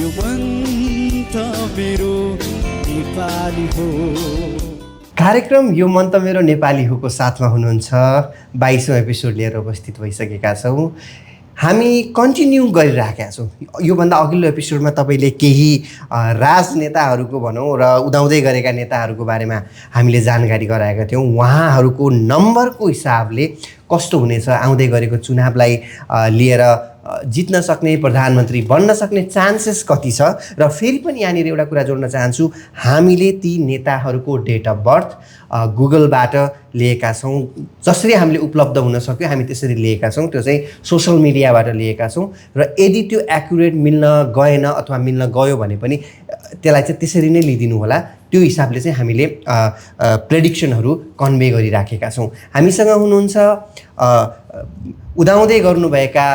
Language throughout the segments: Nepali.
यो मन त मेरो नेपाली हो। कार्यक्रम यो मन त मेरो नेपाली होको साथमा हुनुहुन्छ 22औं एपिसोड लिएर उपस्थित भइसकेका छौँ। हामी कन्टिन्यू गरिराखेका छौँ। योभन्दा अघिल्लो एपिसोडमा तपाईँले केही राजनेताहरूको भनौँ र उदाउँदै गरेका नेताहरूको बारेमा हामीले जानकारी गराएका थियौँ। उहाँहरूको नम्बरको हिसाबले कस्तो हुनेछ, आउँदै गरेको चुनावलाई लिएर जित्न सक्ने, प्रधानमन्त्री बन्न सक्ने चान्सेस कति छ। र फेरि पनि यहाँनिर एउटा कुरा जोड्न चाहन्छु, हामीले ती नेताहरूको डेट अफ बर्थ गुगलबाट लिएका छौँ। जसरी हामीले उपलब्ध हुन सक्यो हामी त्यसरी लिएका छौँ। त्यो चाहिँ सोसल मिडियाबाट लिएका छौँ र यदि त्यो एक्युरेट मिल्न गएन अथवा मिल्न गयो भने पनि त्यसलाई चाहिँ त्यसरी नै लिइदिनु होला। त्यो हिसाबले चाहिँ हामीले प्रेडिक्सनहरू कन्भे गरिराखेका छौँ। हामीसँग हुनुहुन्छ उदाउँदै गर्नुभएका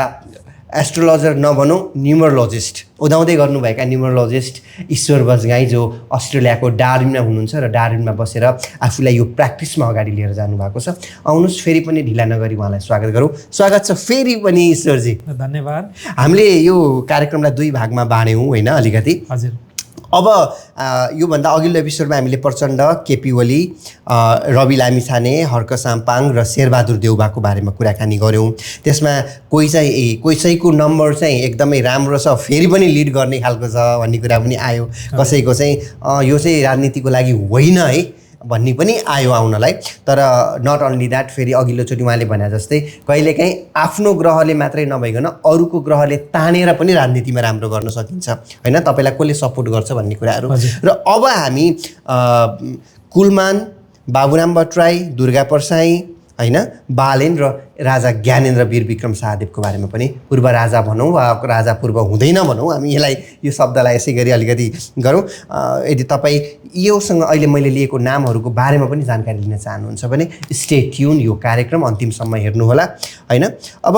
एस्ट्रोलोजर नभनौँ, न्युमरोलोजिस्ट, उदाउँदै गर्नुभएका न्युमरोलोजिस्ट ईश्वर बजगाई, जो अस्ट्रेलियाको डार्विनमा हुनुहुन्छ र डार्विनमा बसेर आफूलाई यो प्र्याक्टिसमा अगाडि लिएर जानुभएको छ। आउनुहोस्, फेरि पनि ढिला नगरी उहाँलाई स्वागत गरौँ। स्वागत छ फेरि पनि ईश्वरजी। धन्यवाद। हामीले यो कार्यक्रमलाई दुई भागमा बाँड्यौँ होइन, अलिकति। हजुर। अब योभन्दा अघिल्लो एपिसोडमा हामीले प्रचण्ड, केपी ओली, रवि लामिछाने, हर्क साम्पाङ र शेरबहादुर देउबाको बारेमा कुराकानी गऱ्यौँ। त्यसमा कसैको नम्बर चाहिँ एकदमै राम्रो छ, फेरि पनि लिड गर्ने खालको छ भन्ने कुरा पनि आयो। कसैको चाहिँ यो चाहिँ राजनीतिको लागि होइन है भन्ने पनि आयो आउनलाई। तर नट अन्ली द्याट, फेरि अघिल्लोचोटि उहाँले भने जस्तै कहिलेकाहीँ आफ्नो ग्रहले मात्रै नभइकन अरूको ग्रहले तानेर पनि राजनीतिमा राम्रो गर्न सकिन्छ होइन। तपाईँलाई कसले सपोर्ट गर्छ भन्ने कुराहरू। र अब हामी कुलमान, बाबुराम भट्टराई, दुर्गा परसाई होइन, बालेन र राजा ज्ञानेन्द्र वीर विक्रम शाहदेवको बारेमा पनि, पूर्व राजा भनौँ वा राजा पूर्व हुँदैन भनौँ, हामी यसलाई यो शब्दलाई यसै गरी अलिकति गरौँ। यदि तपाईँ योसँग अहिले मैले लिएको नामहरूको बारेमा पनि जानकारी लिन चाहनुहुन्छ भने स्टे ट्युन, यो कार्यक्रम अन्तिमसम्म हेर्नुहोला होइन। अब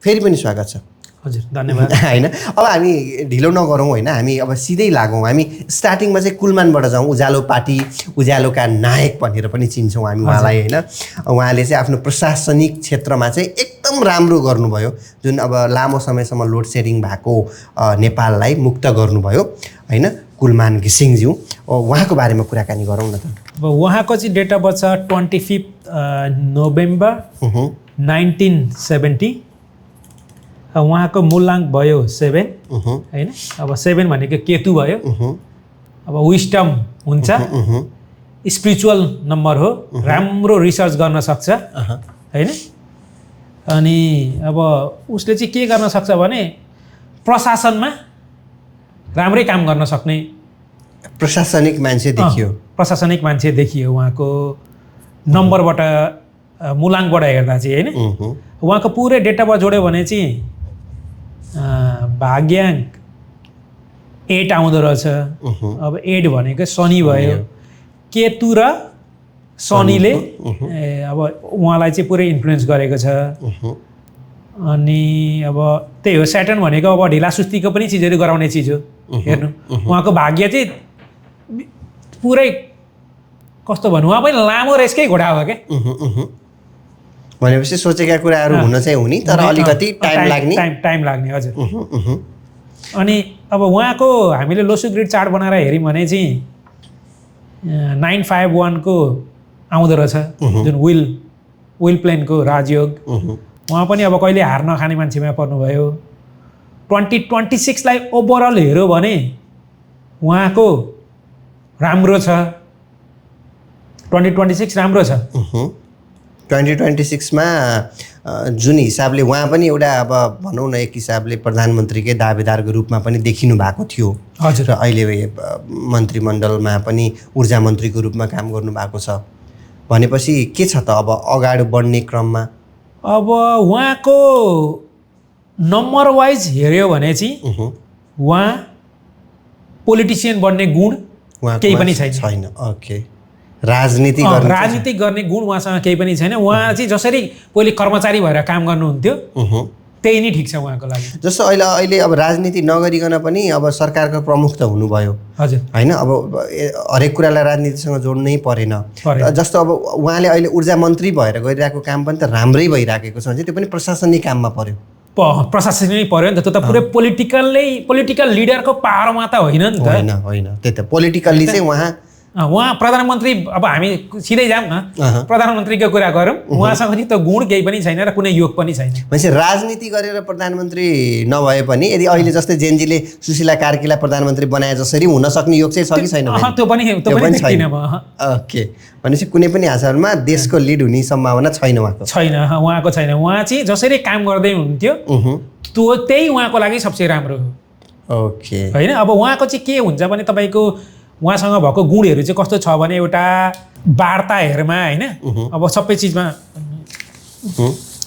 फेरि पनि स्वागत छ। हजुर, धन्यवाद। होइन, अब हामी ढिलो नगरौँ होइन, हामी अब सिधै लागौँ। हामी स्टार्टिङमा चाहिँ कुलमानबाट जाउँ। उज्यालो पार्टी, उज्यालोका नायक भनेर पनि चिन्छौँ हामी उहाँलाई होइन। उहाँले चाहिँ आफ्नो प्रशासनिक क्षेत्रमा चाहिँ एकदम राम्रो गर्नुभयो। जुन अब लामो समयसम्म लोड सेडिङ भएको नेपाललाई मुक्त गर्नुभयो होइन, कुलमान घिसिङज्यू। उहाँको बारेमा कुराकानी गरौँ न त। अब उहाँको चाहिँ डेट अफ बर्थ छ 25 नोभेम्बर 1970। उहाँको मूलाङ्क भयो 7 होइन। अब 7 भनेको केतु भयो। अब विस्डम हुन्छ, स्पिरिचुअल नम्बर हो, राम्रो रिसर्च गर्न सक्छ होइन। अनि अब उसले चाहिँ के गर्न सक्छ भने प्रशासनमा राम्रै काम गर्न सक्ने प्रशासनिक मान्छे देखियो। प्रशासनिक मान्छे देखियो उहाँको नम्बरबाट, मूलाङ्कबाट हेर्दा चाहिँ होइन। उहाँको पुरै डेट अफ बर्थ जोड्यो भने चाहिँ भाग्याङ्क 8 आउँदो रहेछ। अब 8 भनेको शनि भयो। केतु र शनिले अब उहाँलाई चाहिँ पुरै इन्फ्लुएन्स गरेको छ। अनि अब त्यही हो, स्याटर्न भनेको अब ढिला सुस्तीको पनि चिजहरू गराउने चिज हो। हेर्नु, उहाँको भाग्य चाहिँ पुरै कस्तो भन्नु, उहाँ पनि लामो रेसकै घोडा हो क्या। भनेपछि सोचेका कुराहरू हुन चाहिँ हुने, तर अलिकति टाइम लाग्ने। हजुर। अनि अब उहाँको हामीले लोसु ग्रिड चार्ट बनाएर हेऱ्यौँ भने चाहिँ 951 को आउँदो रहेछ, जुन विल प्लेनको राजयोग। उहाँ पनि अब कहिले हार नखाने मान्छेमा पर्नुभयो। 2026 लाई ओभरअल हेऱ्यो भने उहाँको राम्रो छ। 2026 राम्रो छ। 2026 मा जुन हिसाबले उहाँ पनि एउटा अब भनौँ न एक हिसाबले प्रधानमन्त्रीकै दावेदारको रूपमा पनि देखिनु भएको थियो। हजुर। र अहिले मन्त्रीमण्डलमा पनि ऊर्जा मन्त्रीको रूपमा काम गर्नुभएको छ भनेपछि के छ त अब अगाडि बढ्ने क्रममा? अब उहाँको नम्बर वाइज हेऱ्यो भने चाहिँ उहाँ पोलिटिसियन बन्ने गुण केही पनि छैन। ओके, राजनीति गर्ने गुण उहाँसँग केही पनि छैन। उहाँ चाहिँ जसरी पहिले कर्मचारी भएर काम गर्नुहुन्थ्यो त्यही नै ठिक छ उहाँको लागि। जस्तो अहिले अब राजनीति नगरिकन पनि अब सरकारको प्रमुख त हुनुभयो। हजुर। होइन, अब हरेक कुरालाई राजनीतिसँग जोड्नै परेन। जस्तो अब उहाँले अहिले ऊर्जा मन्त्री भएर गरिरहेको काम पनि त राम्रै भइराखेको छ भने त्यो पनि प्रशासनिक काममा पर्यो। प्रशासनिक पर्यो नि त त्यो त पुरै पोलिटिकल लिडरको पावरमा त होइन नि त होइन त्यही त पोलिटिकल्ली चाहिँ उहाँ प्रधानमन्त्री अब हामी सिधै जाऊँ न प्रधानमन्त्रीको कुरा गरौँ उहाँसँग चाहिँ त गुण केही पनि छैन र कुनै योग पनि छैन मान्छे राजनीति गरेर प्रधानमन्त्री नभए पनि यदि अहिले जस्तै जेनजीले सुशीला कार्कीलाई प्रधानमन्त्री बनाए जसरी हुन सक्ने योग चाहिँ छ कि छैन त्यो पनि छैन ओके भनेपछि कुनै पनि आधारमा देशको लिड हुने सम्भावना छैन उहाँको छैन उहाँ चाहिँ जसरी काम गर्दै हुन्थ्यो त्यही उहाँको लागि सबसे राम्रो हो ओके होइन अब उहाँको चाहिँ के हुन्छ भने तपाईँको उहाँसँग भएको गुणहरू चाहिँ कस्तो छ भने एउटा वार्ताहरूमा होइन अब सबै चिजमा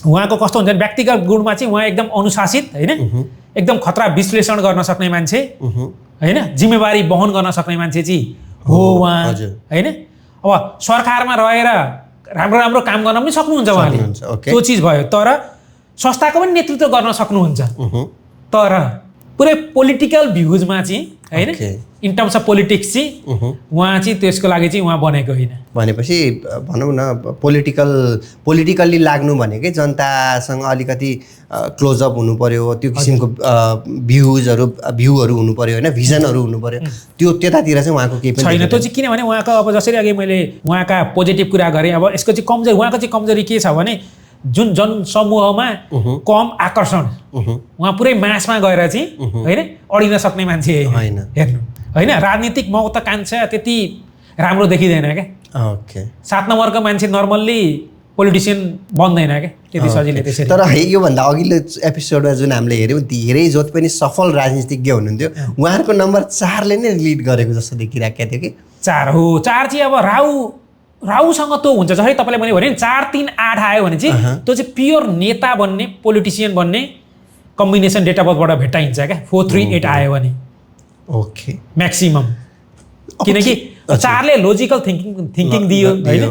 उहाँको कस्तो हुन्छ भने व्यक्तिगत गुणमा चाहिँ उहाँ एकदम अनुशासित होइन एकदम खतरा विश्लेषण गर्न सक्ने मान्छे होइन जिम्मेवारी वहन गर्न सक्ने मान्छे चाहिँ हो उहाँ होइन अब सरकारमा रहेर राम्रो राम्रो काम गर्न पनि सक्नुहुन्छ उहाँले त्यो चिज भयो तर संस्थाको पनि नेतृत्व गर्न सक्नुहुन्छ तर पुरै पोलिटिकल भ्युजमा चाहिँ होइन इन टर्म्स अफ पोलिटिक्स चाहिँ उहाँ चाहिँ त्यसको लागि चाहिँ उहाँ बनेको होइन भनेपछि भनौँ न पोलिटिकल्ली लाग्नु भनेकै जनतासँग अलिकति क्लोजअप हुनु पर्यो त्यो किसिमको भ्यूहरू हुनु पर्यो होइन भिजनहरू हुनु पर्यो त्यो त्यतातिर चाहिँ उहाँको केही पनि छैन त्यो चाहिँ किनभने उहाँको अब जसरी अघि मैले उहाँका पोजिटिभ कुरा गरेँ अब यसको चाहिँ कमजोरी उहाँको चाहिँ कमजोरी के छ भने जुन जनसमूहमा कम आकर्षण उहाँ पुरै मासमा गएर चाहिँ होइन अडिन सक्ने मान्छे होइन हेर्नु होइन राजनीतिक महत्त्वाकांक्षा त्यति राम्रो देखिँदैन क्या ओके 7 नम्बरको मान्छे नर्मल्ली पोलिटिसियन बन्दैन क्या त्यति सजिलै त्यसरी तर योभन्दा अघिल्लो एपिसोडमा जुन हामीले हेऱ्यौँ धेरै जति पनि सफल राजनीतिज्ञ हुनुहुन्थ्यो उहाँहरूको नम्बर 4ले नै लिड गरेको जस्तो देखिरहेको थियो कि 4 हो 4 चाहिँ अब राहुसँग त्यो हुन्छ जसरी तपाईँले मैले भने 4 3 8 आयो भने चाहिँ त्यो चाहिँ प्योर नेता बन्ने पोलिटिसियन बन्ने कम्बिनेसन डेट अफ बर्थबाट भेटाइन्छ क्या 4 3 8 आयो भने ओके म्याक्सिमम किनकि 4ले लोजिकल थिङ्किङ दियो होइन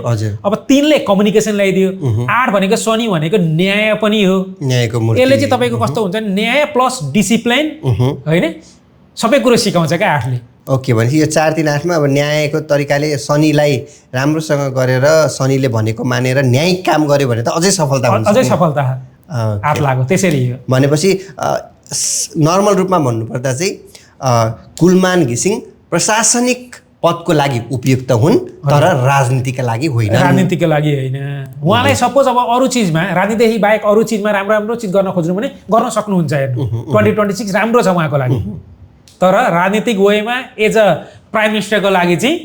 अब 3ले कम्युनिकेसन ल्याइदियो 8 भनेको शनि भनेको न्याय पनि हो न्यायको मूर्ति यसले चाहिँ तपाईँको कस्तो हुन्छ न्याय प्लस डिसिप्लिन होइन सबै कुरो सिकाउँछ क्या 8ले ओके भनेपछि यो 4 3 8मा अब न्यायको तरिकाले शनिलाई राम्रोसँग गरेर शनिले भनेको मानेर न्यायिक काम गर्यो भने त अझै सफलता हुन्छ अझै सफलता हात लाग्यो त्यसरी हो भनेपछि नर्मल रूपमा भन्नुपर्दा चाहिँ कुलमान घिसिङ प्रशासनिक पदको लागि उपयुक्त हुन् तर राजनीतिका लागि होइन राजनीतिका लागि होइन उहाँलाई सपोज अब अरू चिजमा राजनीति बाहेक अरू चिजमा राम्रो चिज गर्न खोज्नु भने गर्न सक्नुहुन्छ हेर्नु 2026 राम्रो छ उहाँको लागि तर राजनीतिक वेमा एज अ प्राइम मिनिस्टरको लागि चाहिँ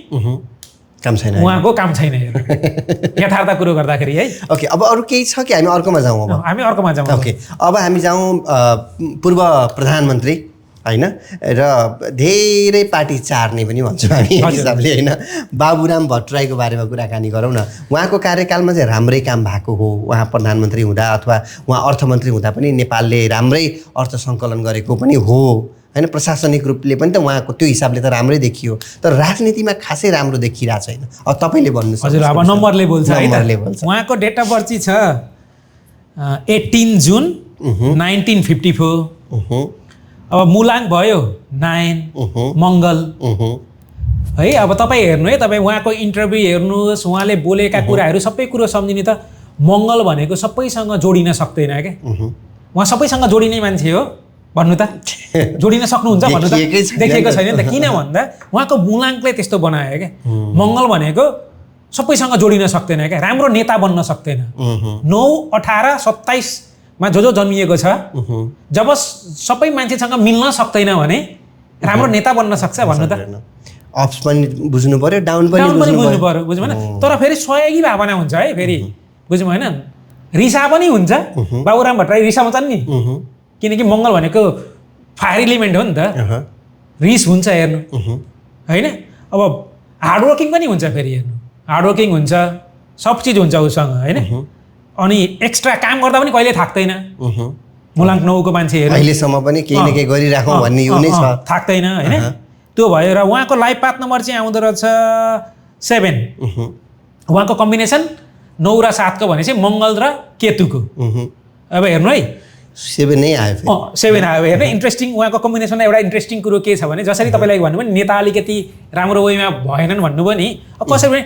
काम छैन उहाँको काम छैन यथार्थ कुरो गर्दाखेरि है ओके अब अरू केही छ कि हामी अर्कोमा जाउँ अब हामी अर्कोमा जाउँ ओके अब हामी जाउँ पूर्व प्रधानमन्त्री होइन र धेरै पार्टी चार्ने पनि भन्छौँ हामी हिसाबले होइन बाबुराम भट्टराईको बारेमा कुराकानी गरौँ न उहाँको कार्यकालमा चाहिँ राम्रै काम भएको हो उहाँ प्रधानमन्त्री हुँदा अथवा उहाँ अर्थमन्त्री हुँदा पनि नेपालले राम्रै अर्थ सङ्कलन गरेको पनि हो होइन प्रशासनिक रूपले पनि त उहाँको त्यो हिसाबले त राम्रै देखियो तर राजनीतिमा खासै राम्रो देखिरहेको छैन अब तपाईँले भन्नुहोस् हजुर अब नम्बरले बोल्छ उहाँको डेट अफ बर्थ चाहिँ छ 18 जुन 1954 अब मुलाङ भयो 9 मङ्गल है अब तपाईँ हेर्नु है तपाईँ उहाँको इन्टरभ्यू हेर्नुहोस् उहाँले बोलेका कुराहरू सबै कुरो सम्झिने त मङ्गल भनेको सबैसँग जोडिन सक्दैन क्या उहाँ सबैसँग जोडिने मान्छे हो भन्नु त जोडिन सक्नुहुन्छ भन्नु त देखेको छैन नि त किन भन्दा उहाँको मुलाङले त्यस्तो बनायो क्या मङ्गल भनेको सबैसँग जोडिन सक्दैन क्या राम्रो नेता बन्न सक्दैन 9 18 27 मा जो जन्मिएको छ जब सबै मान्छेसँग मिल्न सक्दैन भने राम्रो नेता बन्न सक्छ भन्नु त अप्स पनि बुझ्नु पर्यो डाउन पनि बुझ्नु पर्यो बुझ्नु भएन तर फेरि सहयोगी भावना हुन्छ है फेरि बुझ्नु भएन रिसा पनि हुन्छ बाबुराम भट्टराई रिसाउँछन् नि किनकि मङ्गल भनेको फायर इलिमेन्ट हो नि त रिस हुन्छ हेर्नु होइन अब हार्डवर्किङ पनि हुन्छ फेरि हेर्नु हार्डवर्किङ हुन्छ सब चिज हुन्छ उसँग होइन अनि एक्स्ट्रा काम गर्दा पनि कहिले थाक्दैन मुलाङ 9को मान्छेहरू अहिलेसम्म पनि केही न केही गरिराखौँ भन्ने यो नै छ थाक्दैन होइन त्यो भयो र उहाँको लाइफ पाथ नम्बर चाहिँ आउँदो रहेछ 7 उहाँको कम्बिनेसन 9 र 7 को भने चाहिँ मङ्गल र केतुको अब हेर्नु है 7 नै आयो 7 आयो हेर्नु इन्ट्रेस्टिङ उहाँको कम्बिनेसनमा एउटा इन्ट्रेस्टिङ कुरो के छ भने जसरी तपाईँलाई भन्नु भने नेता अलिकति राम्रो वेमा भएनन् भन्नुभयो नि अब कसरी भने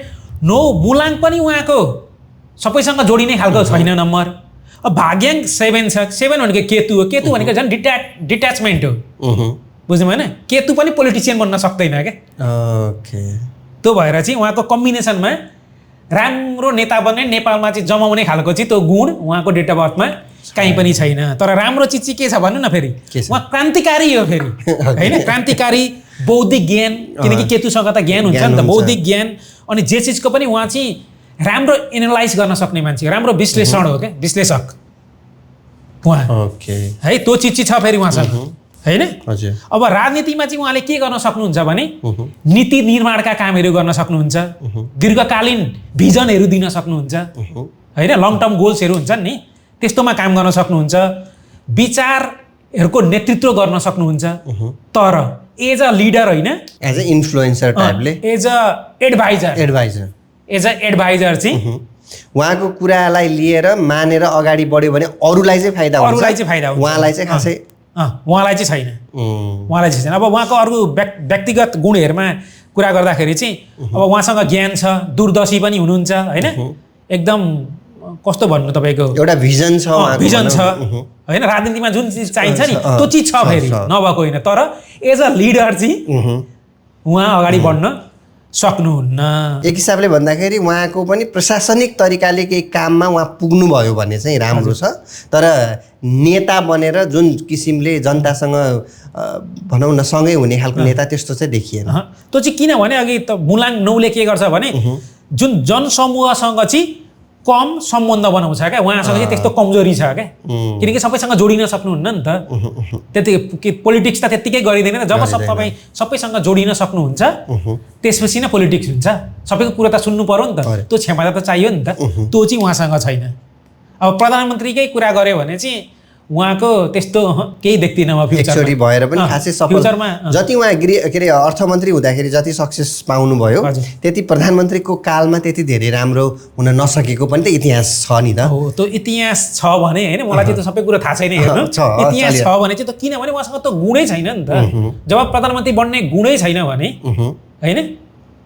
9 मुलाङ पनि उहाँको सबैसँग जोडिने खालको छैन नम्बर अब भाग्याङ 7 छ 7 भनेको केतु हो केतु भनेको झन् डिट्याचमेन्ट हो बुझ्नु भएन केतु पनि पोलिटिसियन बन्न सक्दैन क्या ओके त्यो भएर चाहिँ उहाँको कम्बिनेसनमा राम्रो नेता बन्ने नेपालमा चाहिँ जमाउने खालको चाहिँ त्यो गुण उहाँको डेट अफ बर्थमा कहीँ पनि छैन तर राम्रो चिज चाहिँ के छ भन्नु न फेरि उहाँ क्रान्तिकारी हो फेरि होइन क्रान्तिकारी बौद्धिक ज्ञान किनकि केतुसँग त ज्ञान हुन्छ नि त बौद्धिक ज्ञान अनि जे चिजको पनि उहाँ चाहिँ राम्रो एनालाइज गर्न सक्ने मान्छे राम्रो विश्लेषण हो क्या विश्लेषक उहाँ ओके है त्यो चिज चाहिँ छ फेरि उहाँसँग होइन हजुर अब राजनीतिमा चाहिँ उहाँले के गर्न सक्नुहुन्छ भने नीति निर्माणका कामहरू गर्न सक्नुहुन्छ दीर्घकालीन भिजनहरू दिन सक्नुहुन्छ होइन लङ टर्म गोल्सहरू हुन्छन् नि त्यस्तोमा काम गर्न सक्नुहुन्छ विचारहरूको नेतृत्व गर्न सक्नुहुन्छ तर एज अ लिडर होइन एज अ इन्फ्लुएन्सर टाइपले एज अ एडभाइजर चाहिँ उहाँको कुरालाई लिएर मानेर अगाडि बढ्यो भने अरूलाई चाहिँ फाइदा हुन्छ उहाँलाई चाहिँ खासै उहाँलाई चाहिँ छैन उहाँलाई चाहिँ छैन अब उहाँको अरू व्यक्तिगत गुणहरूमा कुरा गर्दाखेरि चाहिँ अब उहाँसँग ज्ञान छ दूरदर्शी पनि हुनुहुन्छ होइन एकदम कस्तो भन्नु तपाईँको एउटा भिजन छ होइन राजनीतिमा जुन चिज चाहिन्छ नि त्यो चिज छ फेरि नभएको होइन तर एज अ लिडर चाहिँ उहाँ अगाडि बढ्न सक्नुहुन्न एक हिसाबले भन्दाखेरि उहाँको पनि प्रशासनिक तरिकाले केही काममा उहाँ पुग्नुभयो भने चाहिँ राम्रो छ तर नेता बनेर जुन किसिमले जनतासँग भनौँ न सँगै हुने खालको नेता त्यस्तो चाहिँ देखिएन त्यो चाहिँ किनभने अघि त मुलाङ 9ले के गर्छ भने जुन जनसमूहसँग चाहिँ कम सम्बन्ध बनाउँछ क्या उहाँसँग चाहिँ त्यस्तो कमजोरी छ क्या किनकि सबैसँग जोडिन सक्नुहुन्न नि त त्यति पोलिटिक्स त त्यत्तिकै गरिँदैन जब तपाईँ सबैसँग जोडिन सक्नुहुन्छ त्यसपछि नै पोलिटिक्स हुन्छ सबैको कुरा त सुन्नु पर्यो नि त त्यो क्षमता त चाहियो नि त त्यो चाहिँ उहाँसँग छैन अब प्रधानमन्त्रीकै कुरा गर्यो भने चाहिँ उहाँको त्यस्तो केही देख्दिनँ म फ्युचर भएर पनि खासै फ्युचरमा जति उहाँ के अरे अर्थमन्त्री हुँदाखेरि जति सक्सेस पाउनुभयो त्यति प्रधानमन्त्रीको कालमा त्यति धेरै राम्रो हुन नसकेको पनि त इतिहास छ नि त हो त्यो इतिहास छ भने होइन मलाई चाहिँ त सबै कुरा थाहा छैन हेर्नु इतिहास छ भने चाहिँ त किनभने उहाँसँग त गुणै छैन नि त जब प्रधानमन्त्री बन्ने गुणै छैन भने होइन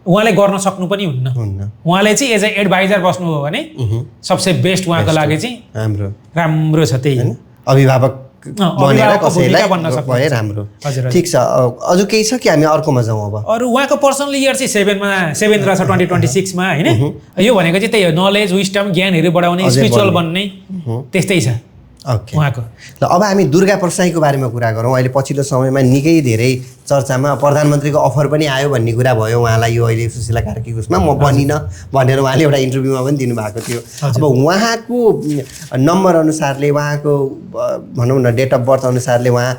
उहाँले गर्न सक्नु पनि हुन्न उहाँले चाहिँ एज अ एडभाइजर बस्नुभयो भने सबसे बेस्ट उहाँको लागि चाहिँ राम्रो छ त्यही अभिभावक बनेर कसैलाई भए राम्रो ठिक छ अझ केही छ कि हामी अर्कोमा जाउँ अब अरू उहाँको पर्सनल इयर चाहिँ 7 रहेछ 2026 मा होइन यो भनेको चाहिँ त्यही हो नलेज विस्डम ज्ञानहरू बढाउने स्पिरिचुअल बन्ने त्यस्तै छ ओके उहाँको ल अब हामी दुर्गा प्रसाईको बारेमा कुरा गरौँ अहिले पछिल्लो समयमा निकै धेरै चर्चामा प्रधानमन्त्रीको अफर पनि आयो भन्ने कुरा भयो उहाँलाई यो अहिले सुशीला कार्कीको उसमा म बनिनँ भनेर उहाँले एउटा इन्टरभ्यूमा पनि दिनुभएको थियो अब उहाँको नम्बर अनुसारले उहाँको भनौँ न डेट अफ बर्थ अनुसारले उहाँ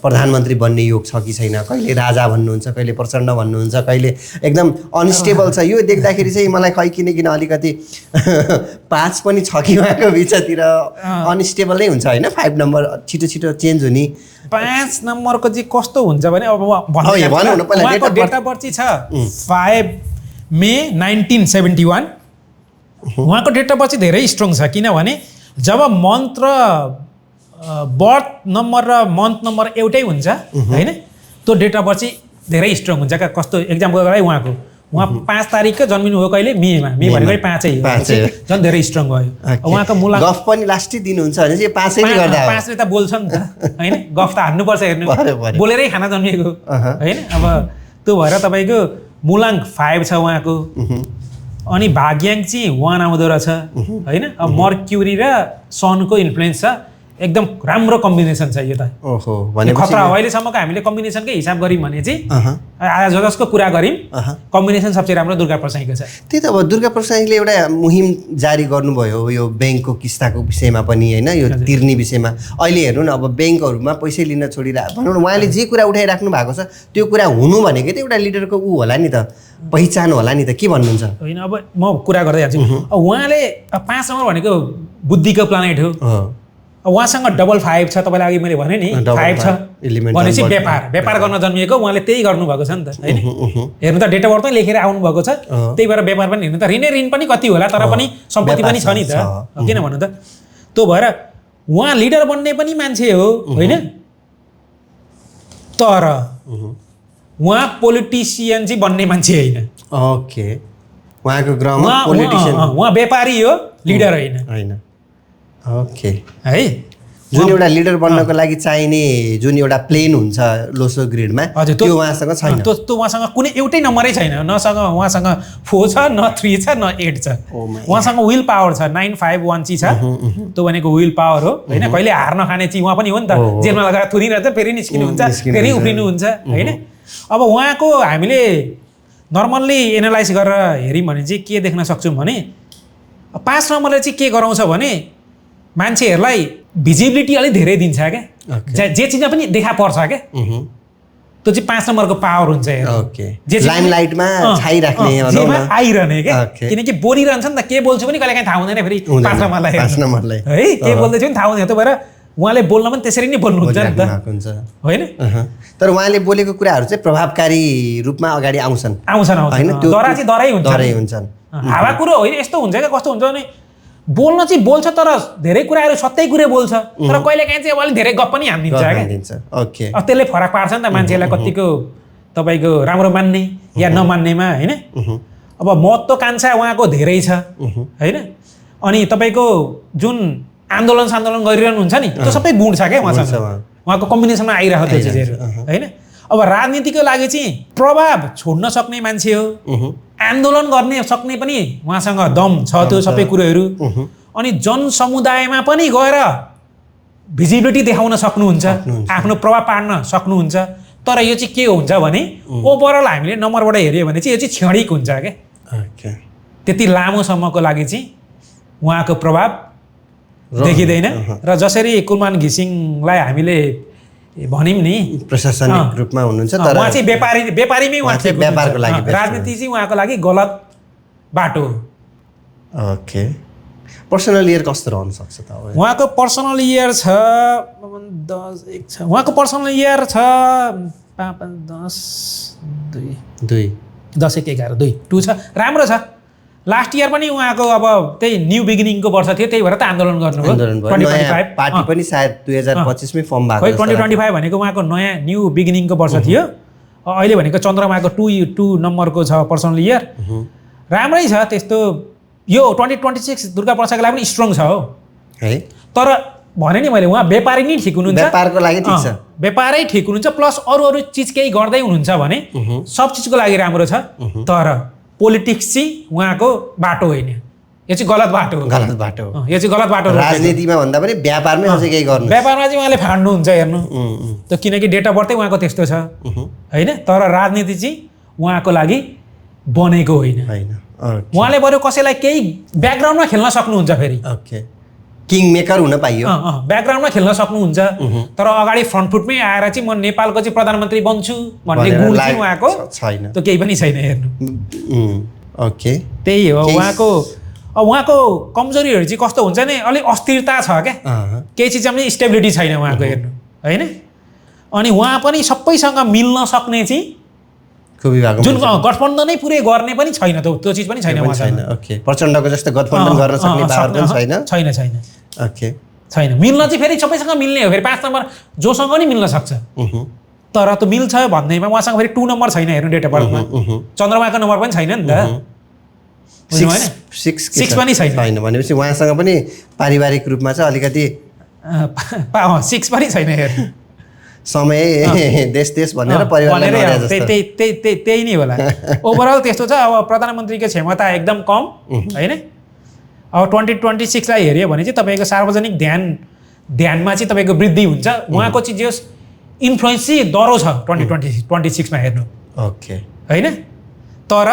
प्रधानमन्त्री बन्ने योग छ कि छैन कहिले राजा भन्नुहुन्छ कहिले प्रचण्ड भन्नुहुन्छ कहिले एकदम अनस्टेबल छ यो देख्दाखेरि चाहिँ मलाई खै किन अलिकति 5 पनि छ कि उहाँको बिचतिर अनस्टेबल नै हुन्छ होइन 5 नम्बर छिटो चेन्ज हुने 5 नम्बरको चाहिँ कस्तो हुन्छ भने अब उहाँको डेट अफ बर्थ चाहिँ छ 5 मे 1971 उहाँको डेट अफ बर्थ चाहिँ धेरै स्ट्रङ छ किनभने जब मन्थ र बर्थ नम्बर र मन्थ नम्बर एउटै हुन्छ होइन त्यो डेट अफ बर्थ चाहिँ धेरै स्ट्रङ हुन्छ क्या कस्तो एक्जाम्पल गराइ उहाँ 5 तारिकको जन्मिनु हो कहिले मेमा मे भनेको 5 झन् धेरै स्ट्रङ भयो उहाँको मुला गफ पनि लास्टै दिनुहुन्छ भने चाहिँ 5 नै गर्दा 5 ले त बोल्छ नि त हैन गफ त हान्नुपर्छ हेर्नु बोलेरै खाना जन्मिएको हैन अब त्यो भएर तपाईको मुलाङ 5 छ उहाँको अनि भाग्याङ चाहिँ 1 आउँदो रहेछ हैन अब मर्क्युरी र सनको इन्फ्लुएन्स छ एकदम राम्रो कम्बिनेसन छ यो त ओहो भने खतरा अहिलेसम्मको हामीले कम्बिनेसनकै हिसाब गर्यौं भने चाहिँ आज जसको कुरा गर्यौं कम्बिनेसन सबसे राम्रो दुर्गा प्रसाईको छ त्यही त अब दुर्गा प्रसाईले एउटा मुहिम जारी गर्नुभयो यो बैंकको किस्ताको विषयमा पनि हैन यो तिर्ने विषयमा अहिले हेर्नु न अब बैंकहरुमा पैसा लिन छोडिरा भनौं न उहाँले जे कुरा उठाइराख्नु भएको छ त्यो कुरा हुनु भनेकै त एउटा लिडरको ऊ होला नि त पहिचान होला नि त के भन्नुहुन्छ हैन अब म कुरा गर्दै जान्छु उहाँले 5 नम्बर भनेको बुद्धिको प्लानेट हो उहाँसँग डबल 5 छ तपाईलाई अघि मैले भने नि 5 छ भनेपछि व्यापार गर्न जन्मिएको उहाँले त्यही गर्नु भएको छ नि त हैन हेर्नु त डेटा बर्थ लेखेर आउनु भएको छ त्यही भएर व्यापार पनि हेर्नु त ऋण पनि कति होला तर पनि सम्पत्ति पनि छ नि त किन भन्नु त त्यो भएर उहाँ लिडर बन्ने पनि मान्छे हो हैन तर उहाँ पोलिटिशियन चाहिँ बन्ने मान्छे हैन ओके उहाँको ग्राममा पोलिटिशियन उहाँ व्यापारी हो लिडर हैन ओके है जुन एउटा लिडर बन्नको लागि चाहिने जुन एउटा प्लेन हुन्छ लोसो ग्रिडमा हजुर त्यो उहाँसँग छैन त्यो उहाँसँग कुनै एउटै नम्बरै छैन उहाँसँग 4 छ न 3 छ न 8 छ उहाँसँग विल पावर छ 951 छ त्यो भनेको विल पावर हो हैन कहिले हार नखाने चाहिँ उहाँ पनि हो नि त जेलमा लगाएर थुरिरहेछ फेरि निस्किनुहुन्छ फेरि उफ्रिनुहुन्छ हैन अब उहाँको हामीले नर्मल्ली एनालाइज गरेर हेर्यौँ भने चाहिँ के देख्न सक्छौँ भने 5 नम्बरले चाहिँ के गराउँछ भने मान्छेहरूलाई भिजिबिलिटी अलिक धेरै दिन्छ क्या जे चिजमा पनि देखा पर्छ क्या त्यो चाहिँ 5 नम्बरको पावर हुन्छ लाइमलाइटमा छाइराख्ने आइरहने क्या किनकि बोलिरहन्छ नि त के बोल्छु पनि कहिले काहीँ थाहा हुँदैन फेरि 5 नम्बरलाई है के बोल्दैछु पनि थाहा हुँदैन त्यो भएर उहाँले बोल्न पनि त्यसरी नै बोल्नुहुन्छ नि त होइन तर उहाँले बोलेको कुराहरू चाहिँ प्रभावकारी रूपमा अगाडि आउँछन् हैन त्यो डरा चाहिँ डरै हुन्छन् हावा कुरो होइन यस्तो हुन्छ क्या कस्तो हुन्छ भने बोल्न चाहिँ बोल्छ तर धेरै कुराहरू सत्यै कुरै बोल्छ तर कहिले काहीँ चाहिँ अब अलिक धेरै गफ पनि हानिदिन्छ क्या ओके अब त्यसले फरक पार्छ नि त मान्छेलाई कतिको तपाईँको राम्रो मान्ने या नमान्नेमा होइन अब महत्त्वकांक्षा उहाँको धेरै छ होइन अनि तपाईँको जुन आन्दोलन गरिरहनुहुन्छ नि त्यो सबै गुण छ क्या उहाँसँग उहाँको कम्बिनेसनमा आइरहेको त्यो चिजहरू होइन अब राजनीतिको लागि चाहिँ प्रभाव छोड्न सक्ने मान्छे हो आन्दोलन गर्ने सक्ने पनि उहाँसँग दम छ त्यो सबै कुरोहरू अनि जनसमुदायमा पनि गएर भिजिबिलिटी देखाउन सक्नुहुन्छ आफ्नो प्रभाव पार्न सक्नुहुन्छ तर यो चाहिँ के हुन्छ भने ओभरअल हामीले नम्बरबाट हेऱ्यो भने चाहिँ यो चाहिँ क्षणिक हुन्छ क्या त्यति लामोसम्मको लागि चाहिँ उहाँको प्रभाव देखिँदैन र जसरी कुलमान घिसिङलाई हामीले भनिम नि प्रशासनिक रूपमा हुनुहुन्छ तर उहाँ चाहिँ व्यापारीमै उहाँ चाहिँ व्यापारको लागि राजनीति चाहिँ उहाँको लागि गलत बाटो ओके पर्सनल इयर कस्तो रहन सक्छ त उहाँको पर्सनल इयर छ 10 छ उहाँको पर्सनल इयर छ 5 10 2 10 1 11 2 2 छ राम्रो छ लास्ट इयर पनि उहाँको अब त्यही न्यू बिगिनिङको वर्ष थियो त्यही भएर त आन्दोलन गर्नुभयो 2025 पार्टी पनि सायद 2025 मै फर्म भएको खै 2025 भनेको उहाँको नयाँ न्यू बिगिनिङको वर्ष थियो अहिले भनेको चन्द्रमाको 2 नम्बरको छ पर्सनल इयर राम्रै छ त्यस्तो यो 2026 दुर्गा प्रसादको लागि पनि स्ट्रङ छ हो है तर भने नि मैले उहाँ व्यापारी नै ठिक हुनुहुन्छ व्यापारको लागि ठिक छ व्यापारै ठिक हुनुहुन्छ प्लस अरू चिज केही गर्दै हुनुहुन्छ भने सब चिजको लागि राम्रो छ तर पोलिटिक्स चाहिँ उहाँको बाटो होइन यो चाहिँ गलत बाटो हो यो चाहिँ गलत बाटो हो राजनीतिमा भन्दा पनि व्यापारमै अझै केही गर्नु व्यापारमा चाहिँ उहाँले फाड्नुहुन्छ हेर्नु त्यो किनकि डेट अफ बर्थै उहाँको त्यस्तो छ होइन तर राजनीति चाहिँ उहाँको लागि बनेको होइन उहाँले बरु कसैलाई केही ब्याकग्राउन्डमा खेल्न सक्नुहुन्छ फेरि ओके किङ मेकर हुन पाइयो ब्याकग्राउन्डमा खेल्न सक्नुहुन्छ तर अगाडि फ्रन्ट फुटमै आएर चाहिँ म नेपालको चाहिँ प्रधानमन्त्री बन्छु भन्ने गुण चाहिँ उहाँको छैन त्यो केही पनि छैन हेर्नु ओके त्यही हो उहाँको कमजोरीहरू चाहिँ कस्तो हुन्छ नि अलिक अस्थिरता छ क्या केही चिजमा पनि स्टेबिलिटी छैन उहाँको हेर्नु होइन अनि उहाँ पनि सबैसँग मिल्न सक्ने चाहिँ जुन गठबन्धनै पुरै गर्ने पनि छैन त्यो चिज पनि छैन छैन ओके प्रचण्डको जस्तो गठबन्धन गर्न सक्ने पावर पनि छैन ओके छैन मिल्न चाहिँ फेरि सबैसँग मिल्ने हो फेरि 5 नम्बर जोसँग पनि मिल्न सक्छ तर त्यो मिल्छ भन्दैमा उहाँसँग फेरि 2 नम्बर छैन हेर्नु डेट अफ बर्थमा चन्द्रमाको नम्बर पनि छैन नि त 6 पनि छैन भनेपछि उहाँसँग पनि पारिवारिक रूपमा चाहिँ अलिकति 6 पनि छैन हेर्नु समय देश भनेर परिवारलाई त्यही नै होला ओभरअल त्यस्तो छ अब प्रधानमन्त्रीको क्षमता एकदम कम होइन अब 2026 लाई हेऱ्यो भने चाहिँ तपाईँको सार्वजनिक ध्यानमा चाहिँ तपाईँको वृद्धि हुन्छ उहाँको चाहिँ जस इन्फ्लुएन्स चाहिँ डह्रो छ 2026 मा हेर्नु ओके होइन तर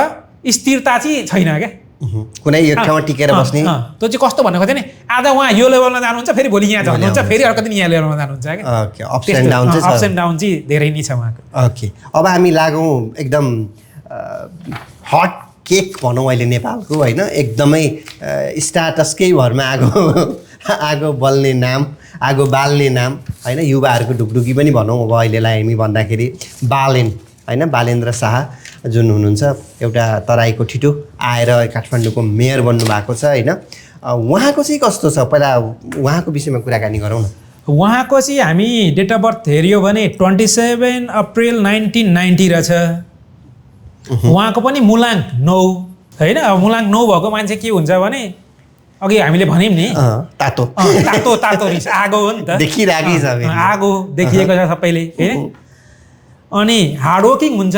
स्थिरता चाहिँ छैन क्या कुनै एक ठाउँमा टिकेर बस्ने त्यो चाहिँ कस्तो भन्नु खोजेँ नि आज उहाँ यो लेभलमा जानुहुन्छ फेरि भोलि यहाँ जानुहुन्छ फेरि अर्को दिन यहाँ लेभलमा जानुहुन्छ क्या ओके अप्स एन्ड डाउन चाहिँ धेरै नै छ उहाँको ओके अब हामी लागौँ एकदम हट केक भनौँ अहिले नेपालको होइन एकदमै स्टाटसकै भरमा आगो बल्ने नाम आगो बाल्ने नाम होइन युवाहरूको ढुकढुकी पनि भनौँ अब अहिलेलाई हामी भन्दाखेरि होइन बालेन्द्र शाह जुन हुनुहुन्छ एउटा तराईको ठिटो आएर काठमाडौँको मेयर बन्नु भएको छ होइन उहाँको चाहिँ कस्तो छ पहिला उहाँको विषयमा कुराकानी गरौँ न उहाँको चाहिँ हामी डेट अफ बर्थ हेऱ्यो भने 27 अप्रिल 1990 रहेछ उहाँको पनि मुलाङ्क 9 होइन अब मुलाङ्क 9 भएको मान्छे के हुन्छ भने अघि हामीले भन्यौँ नि तातो तातो रिस आगो हो नि त देखिरहेकै छ फेरि। आगो देखिएको छ सबैले हैन। अनि हार्डवर्किङ हुन्छ,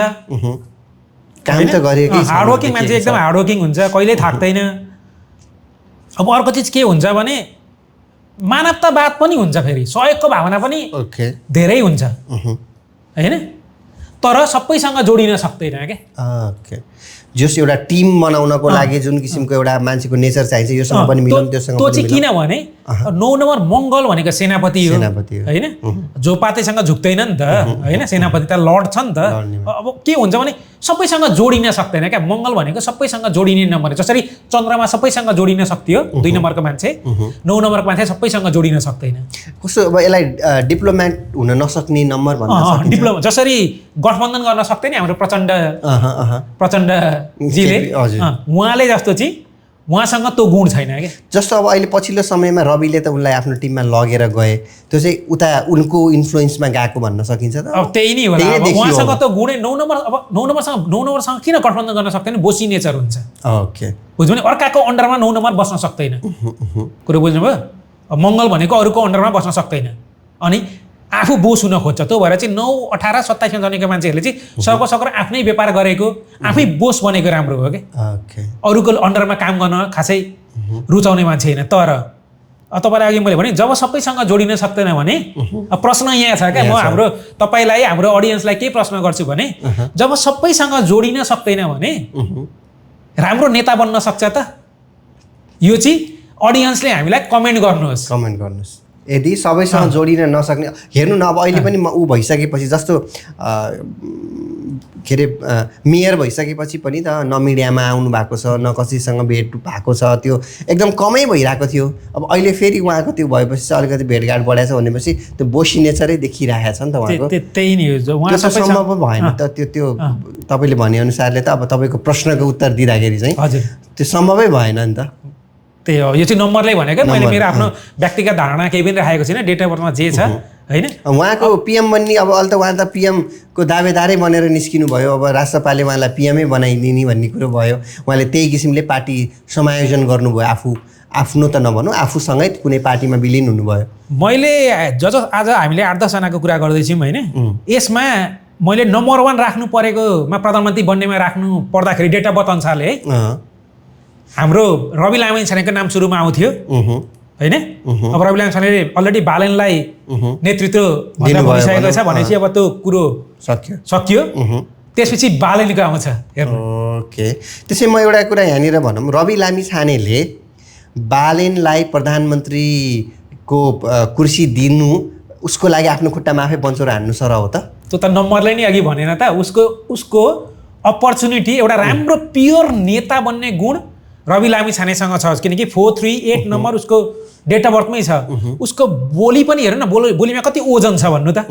काम त गरेकै छ, हार्डवर्किङ मान्छे एकदम हार्डवर्किङ हुन्छ, कहिल्यै थाक्दैन। अब अर्को चिज के हुन्छ भने मानवतावाद पनि हुन्छ, फेरि सहयोगको भावना पनि धेरै हुन्छ हैन, तर सबैसँग जोडिन सक्दैन क्या। ओके, जस एउटा टिम बनाउनको लागि जुन किसिमको एउटा मान्छेको नेचर चाहिन्छ योसँग पनि मिलाउनु, त्योसँग त्यो चाहिँ किनभने 9 नम्बर मङ्गल भनेको सेनापति हो हैन, जो पातैसँग झुक्दैन नि त हैन, सेनापति त लड्छ नि त। अब के हुन्छ भने सबैसँग जोडिन सक्दैन क्या, मङ्गल भनेको सबैसँग जोडिने नम्बर, जसरी चन्द्रमा सबैसँग जोडिन सक्थ्यो 2 नम्बरको मान्छे, 9 नम्बरको मान्छे सबैसँग जोडिन सक्दैन। कस्तो अब यसलाई डिप्लोमेट हुन नसक्ने नम्बर भन्न सकिन्छ? डिप्लोमा जसरी गठबन्धन गर्न सक्दैन हाम्रो प्रचण्डजीले, उहाँले जस्तो चाहिँ उहाँसँग त्यो गुण छैन क्या। जस्तो अब अहिले पछिल्लो समयमा रविले त उनलाई आफ्नो टिममा लगेर गए, त्यो चाहिँ उता उनको इन्फ्लुएन्समा गएको भन्न सकिन्छ त? अब त्यही नै होला, उहाँसँग त गुणै 9 नम्बर, अब 9 नम्बरसँग किन गठबन्धन गर्न सक्दैन? बोसी नेचर हुन्छ। ओके, बुझ्नु भने अर्काको अन्डरमा 9 नम्बर बस्न सक्दैन, कुरो बुझ्नुभयो? अब मङ्गल भनेको अरूको अन्डरमा बस्न सक्दैन, अनि आफू बोस हुन खोज्छ। त्यो भएर चाहिँ 9, 18, 27 जनेको मान्छेहरूले चाहिँ सकर आफ्नै व्यापार गरेको, आफै बोस बनेको राम्रो हो कि अरूको अन्डरमा काम गर्न खासै रुचाउने मान्छे होइन। तर तपाईँलाई अघि मैले भने जब सबैसँग जोडिन सक्दैन भने प्रश्न यहाँ छ क्या, म हाम्रो तपाईँलाई, हाम्रो अडियन्सलाई के प्रश्न गर्छु भने जब सबैसँग जोडिन सक्दैन भने राम्रो नेता बन्न सक्छ त? यो चाहिँ अडियन्सले हामीलाई कमेन्ट गर्नुहोस्। यदि सबैसँग जोडिन नसक्ने, हेर्नु न अब अहिले पनि ऊ भइसकेपछि, जस्तो के अरे मेयर भइसकेपछि पनि त न मिडियामा आउनु भएको छ, न कसैसँग भेट भएको छ, त्यो एकदम कमै भइरहेको थियो। अब अहिले फेरि उहाँको त्यो भएपछि चाहिँ अलिकति भेटघाट बढाएछ भनेपछि त्यो बोसी नेचरै देखिरहेको छ नि त उहाँको। त्यही नै हो, त्यो सम्भव भएन त, त्यो तपाईँले भनेअनुसारले त अब तपाईँको प्रश्नको उत्तर दिँदाखेरि चाहिँ हजुर त्यो सम्भवै भएन नि त। त्यही हो, यो चाहिँ नम्बरले भनेको, मैले मेरो आफ्नो व्यक्तिगत धारणा केही पनि राखेको छैन, डेट अफ बर्थमा जे छ हैन। उहाँको पिएम बन्ने, अब अहिले त उहाँ त पिएमको दावेदारै बनेर निस्किनु भयो, अब राष्ट्रपालले उहाँलाई पिएमै बनाइदिने भन्ने कुरो भयो, उहाँले त्यही किसिमले पार्टी समायोजन गर्नुभयो, आफ्नो त नभनौँ आफूसँगै कुनै पार्टीमा विलिन हुनुभयो। मैले आज हामीले 8-10 जनाको कुरा गर्दैछौँ हैन, यसमा मैले नम्बर 1 राख्नु परेकोमा प्रधानमन्त्री बन्नेमा राख्नु पर्दाखेरि डेट अफ बर्थ अनुसारले है हाम्रो रवि लामिछानेको नाम सुरुमा आउँथ्यो हैन। अब रवि लामिछानेले अलरेडी बालेनलाई नेतृत्व भनिसकेको छ भनेपछि अब त्यो कुरो सकियो, त्यसपछि बालेनको आउँछ हेर्नु। ओके, त्यसै म एउटा कुरा यहाँनिर भनौँ, रवि लामिछानेले बालेनलाई प्रधानमन्त्रीको कुर्सी दिनु उसको लागि आफ्नो खुट्टामा आफै बन्चोर हान्नु सर हो त? त्यो त नम्बरले नै अघि भनेन त, उसको अपर्च्युनिटी, एउटा राम्रो प्योर नेता बन्ने गुण रवि लामिछानेसँग छ, किनकि 438 नम्बर उसको डेट अफ बर्थमै छ। उसको बोली पनि हेर्नु न, बोलीमा कति ओजन छ भन्नु त,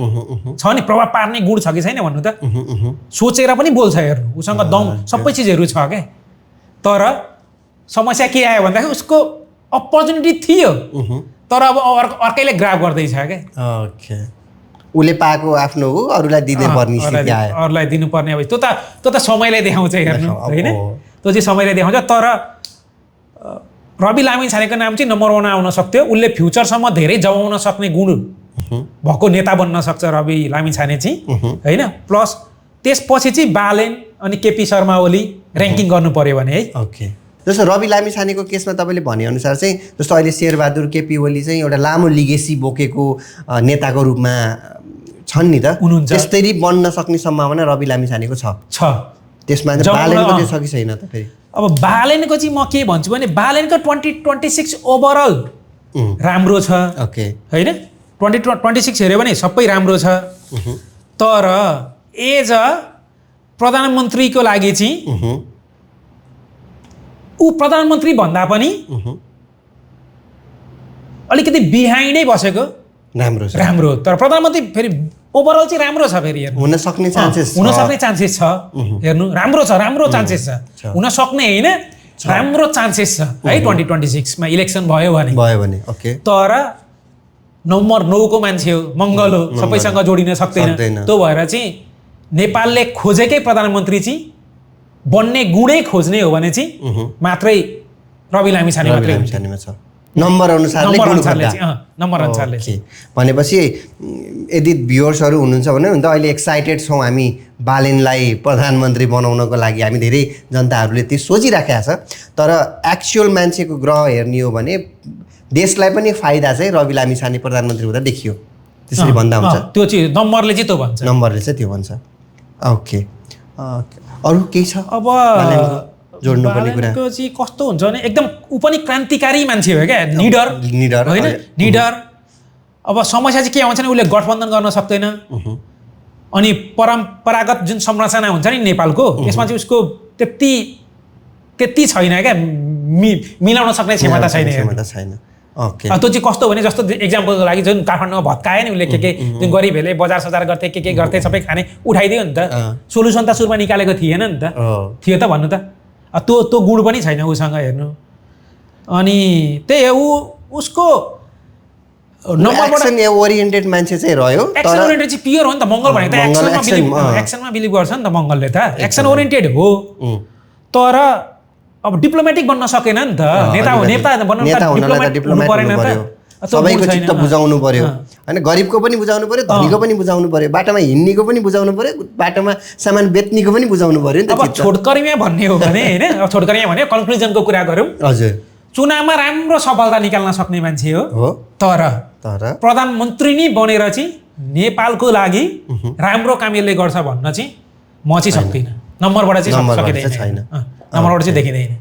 छ नि, प्रभाव पार्ने गुण छ कि छैन भन्नु त, सोचेर पनि बोल्छ हेर्नु, उसँग दम सबै चिजहरू छ क्या। तर समस्या के आयो भन्दाखेरि उसको अपर्च्युनिटी थियो, तर अब अर्कैले ग्राब गर्दैछ क्या। ओके, उसले पाएको आफ्नो हो, अरूलाई दिनै पर्ने स्थिति आयो, अरूलाई दिनुपर्ने। अब त्यो त समयले देखाउँछ हेर्नु हैन, त्यो चाहिँ समयले देखाउँछ। तर रवि लामिछानेको नाम चाहिँ नम्बर 1 आउन सक्थ्यो, उसले फ्युचरसम्म धेरै जमाउन सक्ने गुण भएको नेता बन्न सक्छ रवि लामिछाने चाहिँ हैन। प्लस त्यसपछि चाहिँ बालेन अनि केपी शर्मा ओली र्याङ्किङ गर्नु पर्यो भने है। ओके, जस्तो रवि लामिछानेको केसमा तपाईँले भनेअनुसार चाहिँ जस्तो अहिले शेरबहादुर केपी ओली चाहिँ एउटा लामो लिगेसी बोकेको नेताको रूपमा छन् नि त, त्यसरी बन्न सक्ने सम्भावना रवि लामिछानेको छ। त्यसमा बालेनको त्यो छ कि छैन त? फेरि अब बालेनको चाहिँ म के भन्छु भने बालेनको 2026 ओभरअल राम्रो छ। ओके हैन, 2026 हेऱ्यो भने सबै राम्रो छ, तर एज अ प्रधानमन्त्रीको लागि चाहिँ ऊ प्रधानमन्त्री भन्दा पनि अलिकति बिहाइन्डै बसेको राम्रो, तर प्रधानमन्त्री फेरि ओभरअल चाहिँ राम्रो छ, फेरि हेर्नु हुन सक्ने चान्सेस छ हेर्नु, राम्रो चान्सेस छ, हुन सक्ने हैन, राम्रो चान्सेस छ है 2026 मा इलेक्सन भयो भने। ओके, तर नम्बर 9 को मान्छे हो, मङ्गल हो, सबैसँग जोडिन सक्दैन। त्यो भएर चाहिँ नेपालले खोजेकै प्रधानमन्त्री चाहिँ बन्ने गुणै खोज्ने हो भने चाहिँ मात्रै रवि लामिछाने मात्रै हुन्छ लामिछानेमा छ नम्बर अनुसारले नम्बर गुण अनुसारले खोज्दा। चाहिँ नम्बर अनुसारले ओके। भनेपछि यदि भ्युअर्सहरू हुनुहुन्छ भने हुन त अहिले एक्साइटेड छौँ हामी बालेनलाई प्रधानमन्त्री बनाउनको लागि हामी धेरै जनताहरूले त्यो सोचिराखेका छ तर एक्चुअल मान्छेको ग्रह हेर्ने हो भने देशलाई पनि फाइदा चाहिँ रवि लामिछाने प्रधानमन्त्री हुँदा देखियो त्यसरी भन्दा हुन्छ त्यो चाहिँ नम्बरले चाहिँ त्यो भन्छ नम्बरले चाहिँ त्यो भन्छ ओके अरू केही छ अब बालेनको जोड्नुपर्ने कुरा बालेनको चाहिँ कस्तो हुन्छ भने एकदम ऊ पनि क्रान्तिकारी मान्छे हो क्या निडर होइन निडर अब समस्या चाहिँ के आउँछ भने उसले गठबन्धन गर्न सक्दैन अनि परम्परागत जुन संरचना हुन्छ नि नेपालको त्यसमा चाहिँ उसको त्यति छैन क्या मिलाउन सक्ने क्षमता छैन ओके त्यो चाहिँ कस्तो भने जस्तो एक्जाम्पलको लागि जुन काठमाडौँमा भत्कायो नि उसले के जुन गरिबहरूले बजार सजार गर्थे के गर्थे सबै खाने उठाइदियो नि त सोलुसन त सुरुमा निकालेको थिएन नि त थियो त भन्नु त त्यो गुण पनि छैन उसँग हेर्नु अनि त्यही हो उसको एक्सन ओरिएन्टेड मान्छे चाहिँ रह्यो एक्सन ओरिएन्टेड चाहिँ प्योर हो नि त मङ्गल भनेको त एक्सनमा बिलिभ गर्छ नि त मङ्गलले त एक्सन ओरिएन्टेड हो तर अब डिप्लोमेटिक बन्न सकेन नि त नेता बन्न डिप्लोमेट परेन त सबैको चित्त बुझाउनु पर्यो होइन गरिबको पनि बुझाउनु पर्यो धनीको पनि बुझाउनु पर्यो बाटोमा हिँड्नेको पनि बुझाउनु पर्यो बाटोमा सामान बेच्नेको पनि बुझाउनु पर्यो नि त अब छोटकरीमा भन्ने हो भने होइन अब छोटकरीमा भने कन्क्लुजनको कुरा गरौँ हजुर चुनावमा राम्रो सफलता निकाल्न सक्ने मान्छे हो तर प्रधानमन्त्री नै बनेर चाहिँ नेपालको लागि राम्रो काम यसले गर्छ भन्न चाहिँ म चाहिँ सक्दिनँ नम्बरबाट चाहिँ सकिँदैन नम्बरबाट चाहिँ देखिँदैन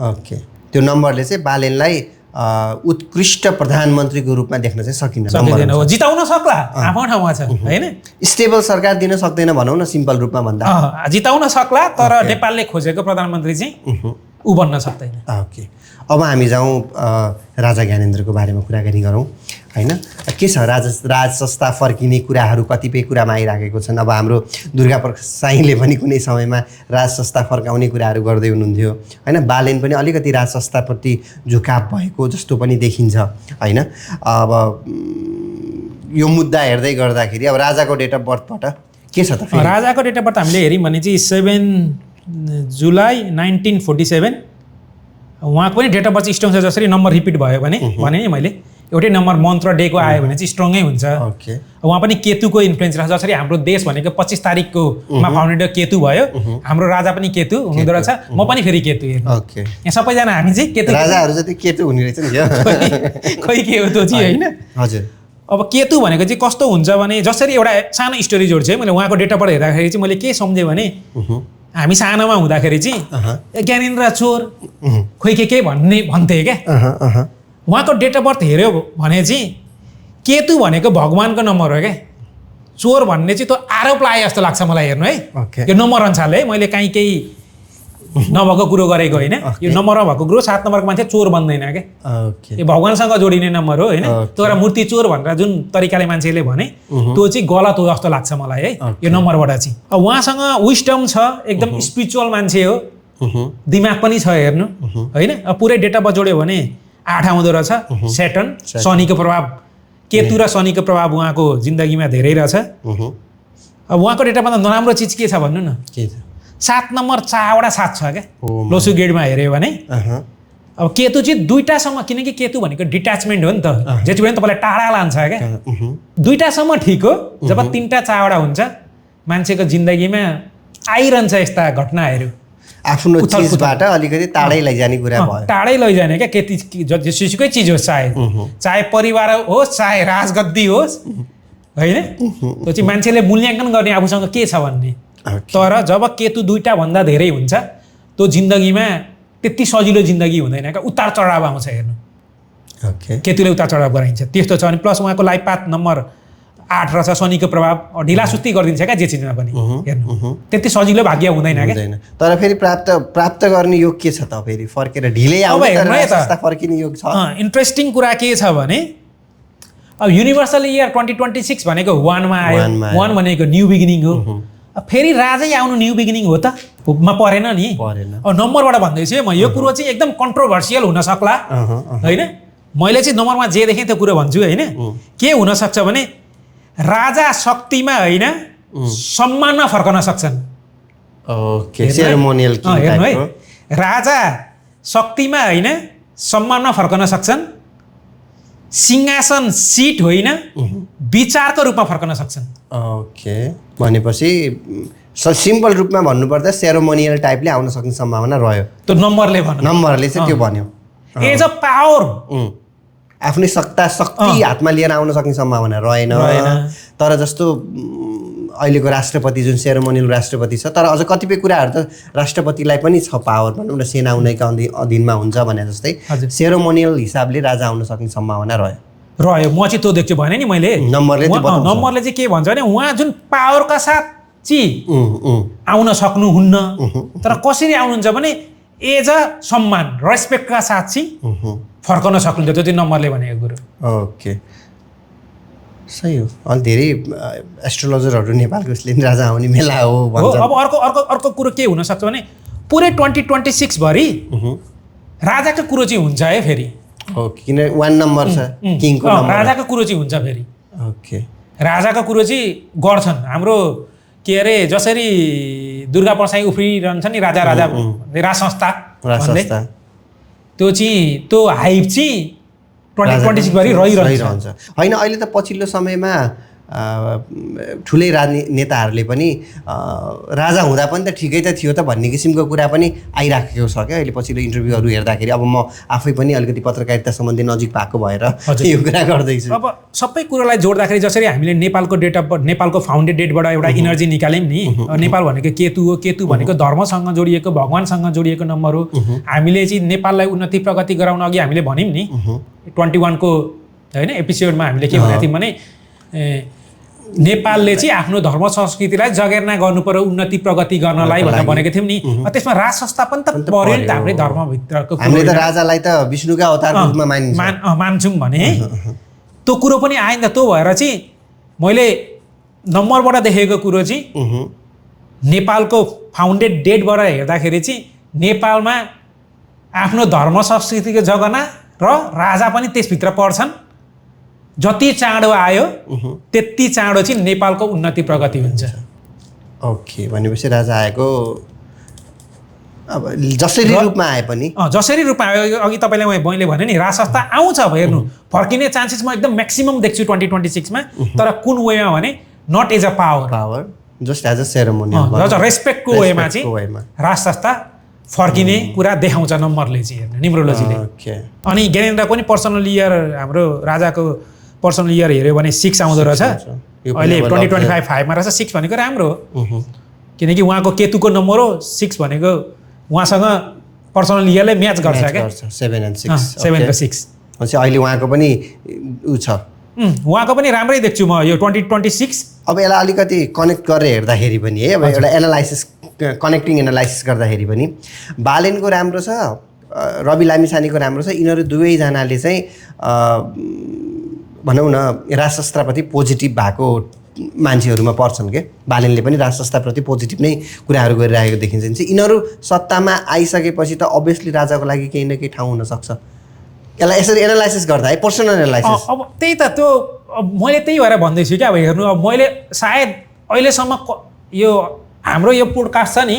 ओके त्यो नम्बरले चाहिँ बालेनलाई उत्कृष्ट प्रधानमन्त्रीको रूपमा देख्न चाहिँ सकिँदैन जिताउन सक्ला आफ्नो ठाउँमा छ होइन स्टेबल सरकार दिन सक्दैन भनौँ न सिम्पल रूपमा भन्दा जिताउन सक्ला तर नेपालले खोजेको प्रधानमन्त्री चाहिँ ऊ बन्न सक्दैन ओके अब हामी जाउँ राजा ज्ञानेन्द्रको बारेमा कुराकानी गरौँ होइन के छ राज संस्था फर्किने कुराहरू कतिपय कुरामा आइराखेको छन् अब हाम्रो दुर्गाप्रसाद साईले पनि कुनै समयमा राज संस्था फर्काउने कुराहरू गर्दै हुनुहुन्थ्यो होइन बालेन पनि अलिकति राज संस्थाप्रति झुकाव भएको जस्तो पनि देखिन्छ होइन अब यो मुद्दा हेर्दै गर्दाखेरि अब राजाको डेट अफ बर्थबाट के छ त राजाको डेट अफ बर्थ हामीले हेऱ्यौँ भने चाहिँ 7 जुलाई 1947 उहाँको पनि डेट अफ बर्थ स्ट्रङ छ जसरी नम्बर रिपिट भयो भने नि मैले एउटै नम्बर मन्त्र डेको आयो भने चाहिँ स्ट्रङै हुन्छ उहाँ पनि केतुको इन्फ्लुएन्स रहेछ जसरी हाम्रो देश भनेको 25 तारिककोमा फाउन्डेड केतु भयो हाम्रो राजा पनि केतु हुँदो रहेछ म पनि फेरि केतु यहाँ सबैजना हामी चाहिँ केतु राजाहरू जति केतु हुने रहेछ नि खै के हो त्यो चाहिँ होइन हजुर अब केतु भनेको चाहिँ कस्तो हुन्छ भने जसरी एउटा सानो स्टोरी जोड्छु है मैले उहाँको डेट अफ बर्थ हेर्दाखेरि चाहिँ मैले के सम्झेँ भने हामी सानोमा हुँदाखेरि चाहिँ ज्ञानेन्द्र चोर खोइ के भन्थे क्या उहाँको डेट अफ बर्थ हेऱ्यो भने चाहिँ केतु भनेको भगवानको नम्बर हो क्या चोर भन्ने चाहिँ त्यो आरोप लाए जस्तो लाग्छ मलाई हेर्नु है यो नम्बर अनुसारले है मैले काहीँ केही नभएको कुरो गरेको होइन यो नम्बरमा भएको कुरो 7 नम्बरको मान्छे चोर बन्दैन क्या यो भगवानसँग जोडिने नम्बर हो होइन त्यो एउटा मूर्ति चोर भनेर जुन तरिकाले मान्छेले भने त्यो चाहिँ गलत हो जस्तो लाग्छ मलाई है यो नम्बरबाट चाहिँ अब उहाँसँग विस्डम छ एकदम स्पिरिचुअल मान्छे हो दिमाग पनि छ हेर्नु होइन अब पुरै डेट अफ बर्थ जोड्यो भने 8 आउँदो रहेछ सेटन शनिको प्रभाव केतु र शनिको प्रभाव उहाँको जिन्दगीमा धेरै रहेछ अब उहाँको डेट अफ बर्थ नराम्रो चिज के छ भन्नु न 7 नम्बर 4वटा 7 छ क्या लोसु गेडमा हेऱ्यो भने अब केतु चाहिँ 2टासम्म किनकि केतु भनेको डिट्याचमेन्ट हो नि त जति पनि तपाईँलाई टाढा लान्छ क्या 2टासम्म ठिक हो जब 3टा 4वटा हुन्छ मान्छेको जिन्दगीमा आइरहन्छ यस्ता घटनाहरू आफ्नो चिजबाट अलिकति टाढै लैजाने कुरा भयो टाढै लैजाने क्या जेसुकै चिज होस् चाहे परिवार होस् चाहे राजगद्दी होस् होइन त्यो चाहिँ मान्छेले मूल्याङ्कन गर्ने आफूसँग के छ भन्ने तर जब केतु 2टा भन्दा धेरै हुन्छ त्यो जिन्दगीमा त्यति सजिलो जिन्दगी हुँदैन क्या उतार चढाव आउँछ हेर्नु केतुले उतार चढाव गराइन्छ त्यस्तो छ अनि प्लस उहाँको लाइफ पाथ नम्बर 8 रहेछ शनिको प्रभाव ढिला सुस्ती गरिदिन्छ क्या जे चिजमा पनि हेर्नु त्यति सजिलो भाग्य हुँदैन क्या तर फेरि प्राप्त गर्ने योग के छ त फेरि फर्केर ढिलै आउँछ फर्किने योग छ इन्ट्रेस्टिङ कुरा के छ भने अब युनिभर्सल इयर 2026 भनेको 1 मा आयो 1 भनेको न्यू बिगिनिङ हो फेरि राजै आउनु न्यू बिगिनिङ हो त मा परेन नि अब नम्बरबाट भन्दैछु म यो कुरो चाहिँ एकदम कन्ट्रोभर्सियल हुन सक्ला होइन मैले चाहिँ नम्बरमा जे देखेँ त्यो कुरो भन्छु होइन के हुन सक्छ भने राजा शक्तिमा होइन सम्मानमा फर्कन सक्छन् ओके सेरेमोनियल हेर्नु है राजा शक्तिमा होइन सम्मानमा फर्कन सक्छन्, सिंहासन सिट होइन विचारको रूपमा फर्कन सक्छन्। ओके, भनेपछि सिम्पल रूपमा भन्नुपर्दा सेरोमोनियल टाइपले आउन सक्ने सम्भावना रह्यो। त्यो नम्बरले चाहिँ त्यो भन्यो। एज अ पावर आफ्नै शक्ति हातमा लिएर आउन सक्ने सम्भावना रहेन। तर जस्तो अहिलेको राष्ट्रपति जुन सेरोमोनियल राष्ट्रपति छ, तर अझ कतिपय कुराहरू त राष्ट्रपतिलाई पनि छ पावर, भनौँ न सेना उनैका अधीनमा हुन्छ भने जस्तै सेरोमोनियल हिसाबले राजा आउन सक्ने सम्भावना रह्यो। म चाहिँ त्यो देख्छु भने नि मैले नम्बरले चाहिँ के भन्छ भने उहाँ जुन पावरका साथ चाहिँ आउन सक्नुहुन्न, तर कसरी आउनुहुन्छ भने एज अ सम्मान रेस्पेक्टका साथ चाहिँ फर्कन सक्नुहुन्छ। त्यो चाहिँ नम्बरले भनेको कुरो। ओके, सही हो। अलि धेरै एस्ट्रोलोजरहरू नेपालको उसले राजा आउने मेला हो भन्छ। अब अर्को कुरो के हुनसक्छ भने पुरै 2026 भरि राजाको कुरो चाहिँ हुन्छ है फेरि। ओके, किन 1 नम्बर छ किङको नम्बर, राजाको कुरो चाहिँ हुन्छ फेरि। ओके, राजाको कुरो चाहिँ गर्छन्। हाम्रो के अरे जसरी दुर्गा प्रसाई उफ्रिरहन्छ नि राजा राज संस्था त्यो चाहिँ त्यो हाइप चाहिँ 2026 भरि रहिरहन्छ। होइन, अहिले त पछिल्लो समयमा ठुलै नेताहरूले पनि राजा हुँदा पनि त ठिकै त थियो त भन्ने किसिमको कुरा पनि आइराखेको छ क्या। अहिले पछिल्लो इन्टरभ्यूहरू हेर्दाखेरि अब म आफै पनि अलिकति पत्रकारिता सम्बन्धी नजिक भएको भएर यो कुरा गर्दैछु। अब सबै कुरालाई जोड्दाखेरि जसरी हामीले नेपालको डेट अफ बर्थ, नेपालको फाउन्डेड डेटबाट एउटा इनर्जी निकाल्यौँ नि, नेपाल भनेको केतु हो, केतु भनेको धर्मसँग जोडिएको, भगवान्सँग जोडिएको नम्बर हो। हामीले चाहिँ नेपाललाई उन्नति प्रगति गराउन अघि हामीले भन्यौँ नि 21 को होइन एपिसोडमा हामीले के भनेको थियौँ भने नेपालले चाहिँ आफ्नो धर्म संस्कृतिलाई जगेर्ना गर्नु पर्यो उन्नति प्रगति गर्नलाई भनेर भनेको थियौँ नि। त्यसमा राज संस्था पनि त पर्यो नि त हाम्रै धर्मभित्रको। हामीले त राजालाई त विष्णुका अवतारको रूपमा मान्छौँ भने त्यो कुरो पनि आयो नि त। त्यो भएर चाहिँ मैले नम्बरबाट देखेको कुरो चाहिँ नेपालको फाउन्डेड डेटबाट हेर्दाखेरि चाहिँ नेपालमा आफ्नो धर्म संस्कृतिको जगना र राजा पनि त्यसभित्र पर्छन्। जति चाँडो आयो त्यति चाँडो चाहिँ नेपालको उन्नति प्रगति हुन्छ। ओके, भनेपछि राजा आएको अब जसरी रूपमा आए पनि जसरी रूपमा आयो, अघि तपाईँलाई मैले भने नि राज संस्था आउँछ अब हेर्नु, फर्किने चान्सेस म एकदम म्याक्सिमम देख्छु 2026 मा। तर कुन वेमा भने not as a power, just as a ceremony, रेस्पेक्टको वेमा चाहिँ राज संस्था फर्किने कुरा देखाउँछ नम्बरले चाहिँ हेर्नु, न्युमरोलोजीले। अनि ज्ञानेन्द्रको पनि पर्सनल इयर, हाम्रो राजाको पर्सनल इयर हेऱ्यो भने 6 आउँदो रहेछ। अहिले 2025 मा रहेछ। 6 भनेको राम्रो हो किनकि उहाँको केतुको नम्बर हो 6 भनेको, उहाँसँग पर्सनल इयरले म्याच गर्छ क्या। 7 and 6 7 र 6 भनेपछि अहिले उहाँको पनि उ छ, उहाँको पनि राम्रै देख्छु म यो 2026। अब यसलाई अलिकति कनेक्ट गरेर हेर्दाखेरि पनि है, अब एउटा एनालाइसिस, कनेक्टिङ एनालाइसिस गर्दाखेरि पनि बालेनको राम्रो छ, रवि लामिछानेको राम्रो छ। यिनीहरू दुवैजनाले चाहिँ भनौँ न राजशास्त्रप्रति पोजिटिभ भएको मान्छेहरूमा पर्छन् के। बालेनले पनि राजशास्त्रप्रति पोजिटिभ नै कुराहरू गरिरहेको देखिन्छ। यिनीहरू सत्तामा आइसकेपछि त अभियसली राजाको लागि केही न केही ठाउँ हुनसक्छ। यसलाई यसरी एनालाइसिस गर्दा है, पर्सनल एनालाइसिस। अब त्यही त त्यो मैले त्यही भएर भन्दैछु क्या। अब हेर्नु, अब मैले सायद अहिलेसम्म यो हाम्रो यो पोडकास्ट छ नि,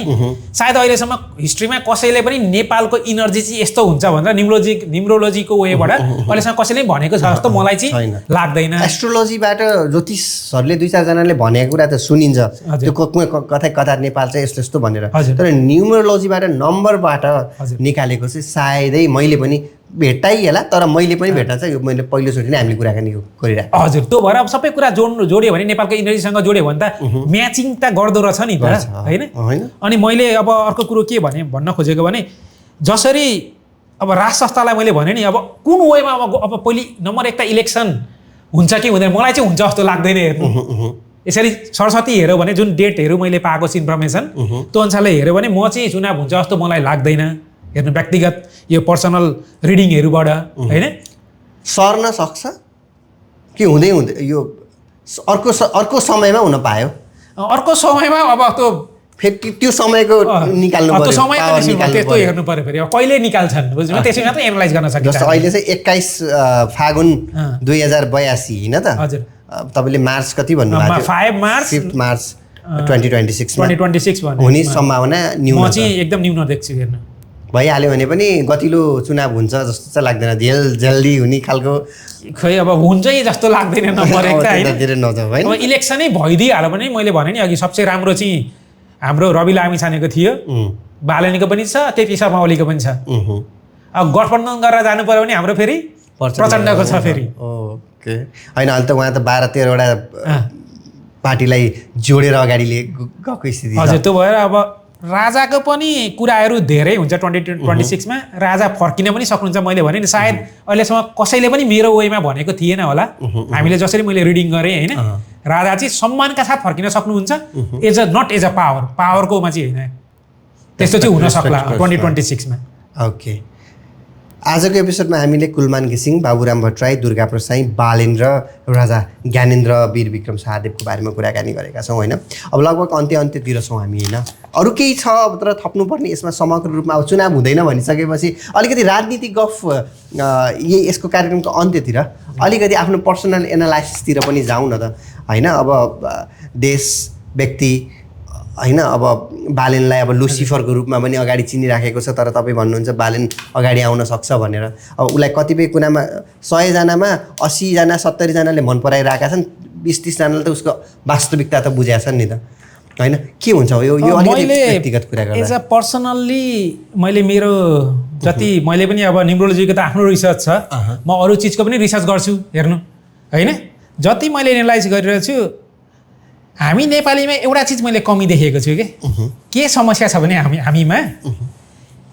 सायद अहिलेसम्म हिस्ट्रीमा कसैले पनि नेपालको इनर्जी चाहिँ यस्तो हुन्छ भनेर न्युमरोलोजीको वेबाट अहिलेसम्म कसैले भनेको छ जस्तो मलाई चाहिँ लाग्दैन। एस्ट्रोलोजीबाट ज्योतिषहरूले 2-4 जनाले भनेको कुरा त सुनिन्छ, त्यो कता नेपाल चाहिँ यस्तो यस्तो भनेर। तर न्युमरोलोजीबाट नम्बरबाट निकालेको चाहिँ सायदै मैले पनि भेटाइएला, तर मैले पनि भेट्न चाहिँ मैले पहिलोचोटि नै हामीले कुराकानी गरिरहेको। हजुर, त्यो भएर अब सबै कुरा जोड्यो भने नेपालको इनर्जीसँग जोड्यो भने त म्याचिङ त गर्दो रहेछ नि त, होइन? अनि मैले अब अर्को कुरो के भन्न खोजेको भने जसरी अब राज संस्थालाई मैले भने नि, अब कुन वेमा अब पहिले नम्बर 1 त इलेक्सन हुन्छ कि हुँदैन, मलाई चाहिँ हुन्छ जस्तो लाग्दैन। हेर्नु, यसरी सरस्वती हेऱ्यो भने जुन डेटहरू मैले पाएको छु इन्फर्मेसन, त्यो अनुसारले हेऱ्यो भने म चाहिँ चुनाव हुन्छ जस्तो मलाई लाग्दैन। हेर्नु, व्यक्तिगत यो पर्सनल रिडिङहरूबाट होइन सर्न सक्छ कि हुँदै यो अर्को समयमा हुन पायो। अर्को समयमा अब त्यो फेरि त्यो समयको निकाल्नु पर्यो, त्यो समय त्यस्तो हेर्नु पर्यो फेरि अब कहिले निकाल्छन्, बुझ्नु? त्यसै मात्रै एनालाइज गर्न सकिन्छ। जस्तो अहिले चाहिँ 21 फागुन 2082 होइन त? हजुर, तपाईँले मार्च कति भन्नुभएको थियो? 5 मार्च 5 मार्च 2026 2026 हुने सम्भावना न्यून। म चाहिँ एकदम न्यून देख्छु। हेर्नु, भइहाल्यो भने पनि गतिलो चुनाव हुन्छ जस्तो चाहिँ लाग्दैन जल्दी हुने खालको खै अब हुन्छै जस्तो लाग्दैन नम्बर 1 त हैन त्यतातिर नजाऊ है अब इलेक्सनै भइदिइहाल्यो भने मैले भने नि अघि सबसे राम्रो चाहिँ हाम्रो रवि लामिछानेको थियो बालनीको पनि छ केपी शर्मा ओलीको पनि छ अब गठबन्धन गरेर जानु पर्यो भने हाम्रो फेरि प्रचण्डको छ फेरि ओके हैन अहिले त उहाँ त 12-13 वटा पार्टीलाई जोडेर अगाडि गएको स्थिति हजुर त्यो भएर अब राजाको पनि कुराहरू धेरै हुन्छ 2026 मा राजा फर्किन पनि सक्नुहुन्छ मैले भने नि सायद अहिलेसम्म कसैले पनि मेरो वेमा भनेको थिएन होला हामीले जसरी मैले रिडिङ गरेँ हैन राजा चाहिँ सम्मानका साथ फर्किन सक्नुहुन्छ as a not as a पावरकोमा चाहिँ हैन त्यस्तो चाहिँ हुन सक्ला 2026 मा ओके आजको एपिसोडमा हामीले कुलमान घिसिङ बाबुराम भट्टराई दुर्गा प्रसाई बालेन र राजा ज्ञानेन्द्र वीर विक्रम शाहदेवको बारेमा कुराकानी गरेका छौँ होइन अब लगभग अन्त्यतिर छौँ हामी होइन अरू केही छ अब तर थप्नुपर्ने यसमा समग्र रूपमा अब चुनाव हुँदैन भनिसकेपछि अलिकति राजनीतिक गफ यसको कार्यक्रमको अन्त्यतिर अलिकति आफ्नो पर्सनल एनालाइसिसतिर पनि जाउँ न त होइन अब देश व्यक्ति होइन अब बालेनलाई अब लुसिफरको रूपमा पनि अगाडि चिनिराखेको छ तर तपाईँ भन्नुहुन्छ बालेन अगाडि आउन सक्छ भनेर अब उसलाई कतिपय कुरामा 100 जनामा 80 जना 70 जनाले मन पराइरहेका छन् 20-30 जनाले त उसको वास्तविकता त बुझेका छन् नि त होइन के हुन्छ यो अलिकति व्यक्तिगत कुरा गर्दा एज अ पर्सनल्ली मैले मेरो जति मैले पनि अब न्युमरोलोजीको त आफ्नो रिसर्च छ म अरू चिजको पनि रिसर्च गर्छु हेर्नु होइन जति मैले एनालाइज गरिरहेको छु हामी नेपालीमा एउटा चिज मैले कमी देखेको छु के समस्या छ भने हामीमा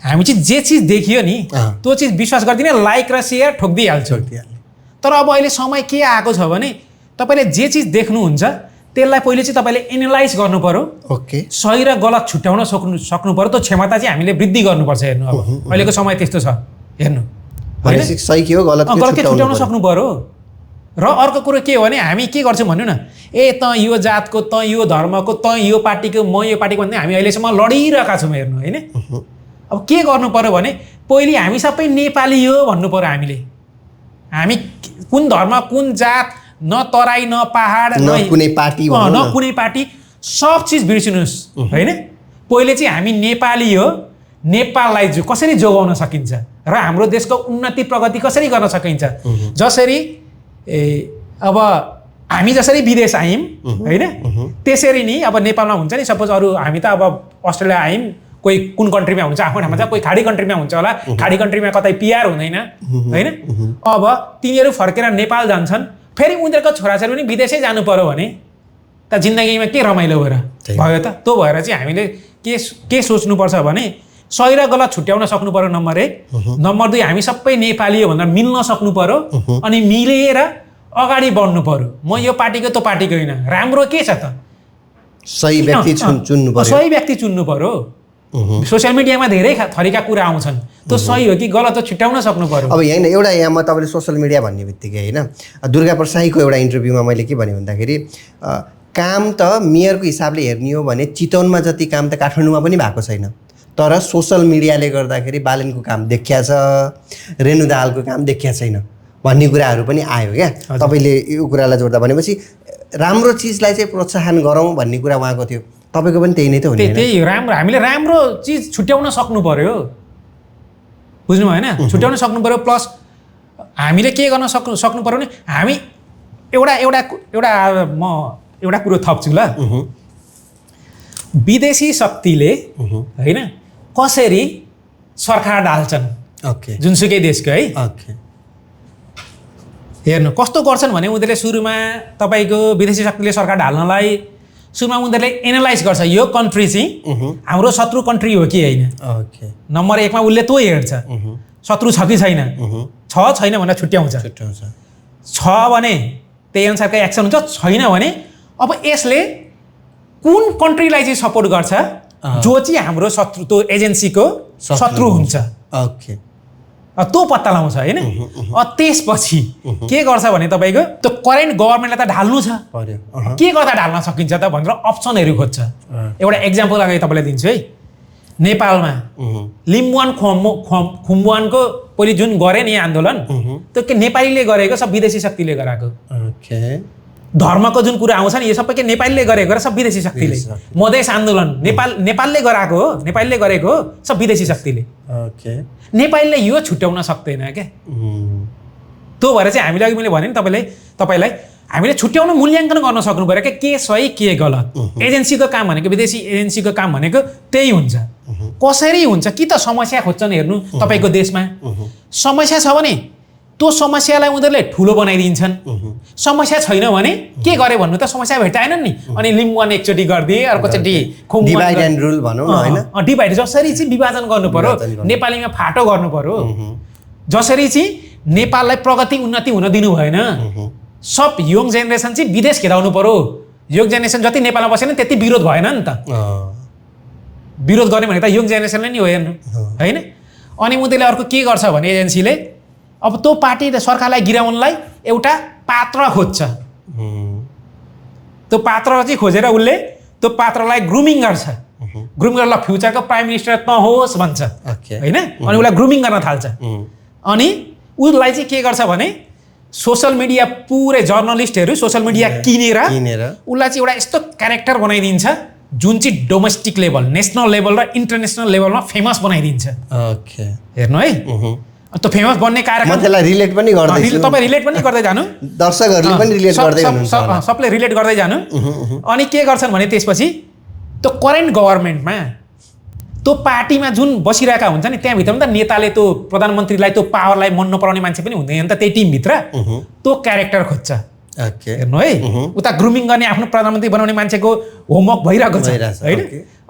हामी चाहिँ जे चिज देखियो नि त्यो चिज विश्वास गर्दिनँ लाइक र सेयर ठोकिदिइहाल्छु तर अब अहिले समय के आएको छ भने तपाईँले जे चिज देख्नुहुन्छ त्यसलाई पहिले चाहिँ तपाईँले एनालाइज गर्नु पर्यो ओके सही र गलत छुट्याउन सक्नु पर्यो त्यो क्षमता चाहिँ हामीले वृद्धि गर्नुपर्छ हेर्नु अब अहिलेको समय त्यस्तो छ हेर्नु सही के हो गलत के छुट्याउन सक्नु पर्यो र अर्को कुरो के हो भने हामी के गर्छौँ भन्नु न त यो जातको त यो धर्मको त यो पार्टीको म यो पार्टीको भन्ने हामी अहिलेसम्म लडिरहेका छौँ हेर्नु होइन अब के गर्नु पर्यो भने पहिले हामी सबै नेपाली हो भन्नु पर्यो हामी कुन धर्म कुन जात न तराई न पहाड न कुनै पार्टी सब चिज बिर्सिनुहोस् होइन पहिले चाहिँ हामी नेपाली हो नेपाललाई कसरी जोगाउन सकिन्छ र हाम्रो देशको उन्नति प्रगति कसरी गर्न सकिन्छ जसरी अब हामी जसरी विदेश आयौँ होइन त्यसरी नि अब नेपालमा हुन्छ नि सपोज अरू हामी त अब अस्ट्रेलिया आयौँ कोही कुन कन्ट्रीमा हुन्छ आफ्नो ठाउँमा छ कोही खाडी कन्ट्रीमा हुन्छ होला खाडी कन्ट्रीमा कतै पिआर हुँदैन होइन अब तिनीहरू फर्केर नेपाल जान्छन् फेरि उनीहरूको छोराछोरी पनि विदेशै जानु पर्यो भने त जिन्दगीमा के रमाइलो भएर भयो त त्यो भएर चाहिँ हामीले के सोच्नुपर्छ भने सही र गलत छुट्याउन सक्नु पर्यो नम्बर 1 नम्बर 2 हामी सबै नेपाली हो भनेर मिल्न सक्नु पर्यो अनि मिलेर अगाडि बढ्नु पर्यो म यो पार्टीको त्यो पार्टीको होइन राम्रो के छ त सही व्यक्ति चुन्नु पर्यो सोसियल मिडियामा धेरै थरीका कुरा आउँछन् त्यो सही हो कि गलत हो छुट्याउन सक्नु पर्यो अब यहाँ एउटा यहाँ म तपाईँले सोसियल मिडिया भन्ने बित्तिकै होइन दुर्गा प्रसाईको एउटा इन्टरभ्यूमा मैले के भने भन्दाखेरि काम त मेयरको हिसाबले हेर्ने हो भने चितवनमा जति काम त काठमाडौँमा पनि भएको छैन तर सोसल मिडियाले गर्दाखेरि बालेनको काम देखिया छ रेणु दाहालको काम देखिया छैन भन्ने कुराहरू पनि आयो क्या तपाईँले यो कुरालाई जोड्दा भनेपछि राम्रो चिजलाई चाहिँ प्रोत्साहन गरौँ भन्ने कुरा उहाँको थियो तपाईँको पनि त्यही नै त हो नि त्यही राम्रो हामीले राम्रो चिज छुट्याउन सक्नु पर्यो बुझ्नु भएन छुट्याउन सक्नु पर्यो प्लस हामीले के गर्न सक्नु पर्यो भने हामी म एउटा कुरो थप्छु ल विदेशी शक्तिले होइन कसरी सरकार ढाल्छन् ओके जुनसुकै देशको है ओके हेर्नु कस्तो गर्छन् भने उनीहरूले सुरुमा तपाईँको विदेशी शक्तिले सरकार ढाल्नलाई सुरुमा उनीहरूले एनालाइज गर्छ यो कन्ट्री चाहिँ हाम्रो शत्रु कन्ट्री हो कि होइन ओके नम्बर 1 मा उसले त्यो हेर्छ शत्रु छ कि छैन छैन भनेर छुट्याउँछ छ भने त्यही अनुसारको एक्सन हुन्छ छैन भने अब यसले कुन कन्ट्रीलाई चाहिँ सपोर्ट गर्छ जो चाहिँ हाम्रो शत्रु त्यो एजेन्सीको शत्रु हुन्छ ओके त्यो पत्ता लगाउँछ होइन त्यसपछि के गर्छ भने तपाईँको त्यो करेन्ट गभर्मेन्टलाई त ढाल्नु छ के गर्दा ढाल्न सकिन्छ त भनेर अप्सनहरू खोज्छ एउटा एक्जाम्पल अगाडि तपाईँलाई दिन्छु है नेपालमा लिम्बुवान खुम्बुवानको पहिले जुन गरे नि आन्दोलन त्यो के नेपालीले गरेको सब विदेशी शक्तिले गराएको धर्मको जुन कुरा आउँछ नि यो सबै के नेपालीले गरेको र सब विदेशी शक्तिले मधेस आन्दोलन नेपालले गराएको हो नेपालीले गरेको हो सब विदेशी शक्तिले ओके नेपालीले यो छुट्याउन सक्दैन क्या त्यो भएर चाहिँ हामीले अघि मैले भने नि तपाईँलाई हामीले छुट्याउन मूल्याङ्कन गर्न सक्नु पर्यो क्या के सही के गलत एजेन्सीको काम भनेको विदेशी एजेन्सीको काम भनेको त्यही हुन्छ कसरी हुन्छ कि त समस्या खोज्छन् हेर्नु तपाईँको देशमा समस्या छ भने त्यो समस्यालाई उनीहरूले ठुलो बनाइदिन्छन् समस्या छैन भने के गरे भन्नु त समस्या भेटाएनन् नि अनि लिम्बुवान एकचोटि गरिदिए अर्कोचोटि डिभाइड एन्ड रुल भनौँ न होइन डिभाइड जसरी चाहिँ विभाजन गर्नु पर्यो नेपालीमा फाटो गर्नु पर्यो जसरी चाहिँ नेपाललाई प्रगति उन्नति हुन दिनु भएन सब यङ जेनेरेसन चाहिँ विदेश खेदाउनु पर्यो यङ जेनेरेसन जति नेपालमा बसेन त्यति विरोध भएन नि त विरोध गर्ने भने त यङ जेनेरेसनले नि हो हेर्नु होइन अनि उनीहरूले अर्को के गर्छ भने एजेन्सीले अब त्यो पार्टी सरकारलाई गिराउनलाई एउटा पात्र खोज्छ त्यो पात्र चाहिँ खोजेर उसले त्यो पात्रलाई ग्रुमिङ गर्छ ग्रुमिङ गरेर फ्युचरको प्राइम मिनिस्टर त होस् भन्छ होइन अनि उसलाई ग्रुमिङ गर्न थाल्छ अनि उसलाई चाहिँ के गर्छ भने सोसल मिडिया पुरै जर्नलिस्टहरू सोसल मिडिया किनेर उसलाई चाहिँ एउटा यस्तो क्यारेक्टर बनाइदिन्छ जुन चाहिँ डोमेस्टिक लेभल नेसनल लेभल र इन्टरनेसनल लेभलमा फेमस बनाइदिन्छ ओके हेर्नु है त्यो फेमस बन्ने कार्यक्रम त्यसलाई रिलेट पनि गर्दैछु तपाईँ रिलेट पनि गर्दै जानु दर्शकहरूले पनि रिलेट गर्दै हुनुहुन्छ सबले रिलेट गर्दै जानु अनि के गर्छन् भने त्यसपछि त्यो करेन्ट गभर्मेन्टमा त्यो पार्टीमा जुन बसिरहेका हुन्छ नि त्यहाँभित्र पनि त नेताले त्यो प्रधानमन्त्रीलाई त्यो पावरलाई मन नपराउने मान्छे पनि हुँदैन नि त त्यही टिमभित्र त्यो क्यारेक्टर खोज्छ हेर्नु है उता ग्रुमिङ गर्ने आफ्नो प्रधानमन्त्री बनाउने मान्छेको होमवर्क भइरहेको छ होइन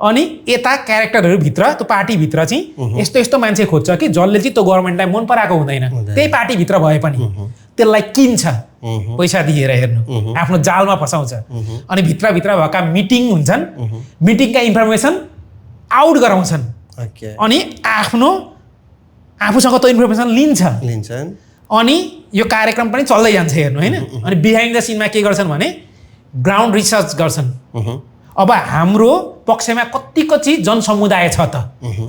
अनि यता क्यारेक्टरहरूभित्र त्यो पार्टीभित्र चाहिँ यस्तो यस्तो मान्छे खोज्छ कि जसले चाहिँ त्यो गभर्मेन्टलाई मन पराएको हुँदैन त्यही पार्टीभित्र भए पनि त्यसलाई किन्छ पैसा दिएर हेर्नु आफ्नो जालमा फसाउँछ अनि भित्रभित्र भएका मिटिङ हुन्छन् मिटिङका इन्फर्मेसन आउट गराउँछन् अनि आफूसँग त्यो इन्फर्मेसन लिन्छन् अनि यो कार्यक्रम पनि चल्दै जान्छ हेर्नु होइन अनि बिहाइन्ड द सिनमा के गर्छन् भने ग्राउन्ड रिसर्च गर्छन् अब हाम्रो पक्षमा कतिको चाहिँ जनसमुदाय छ त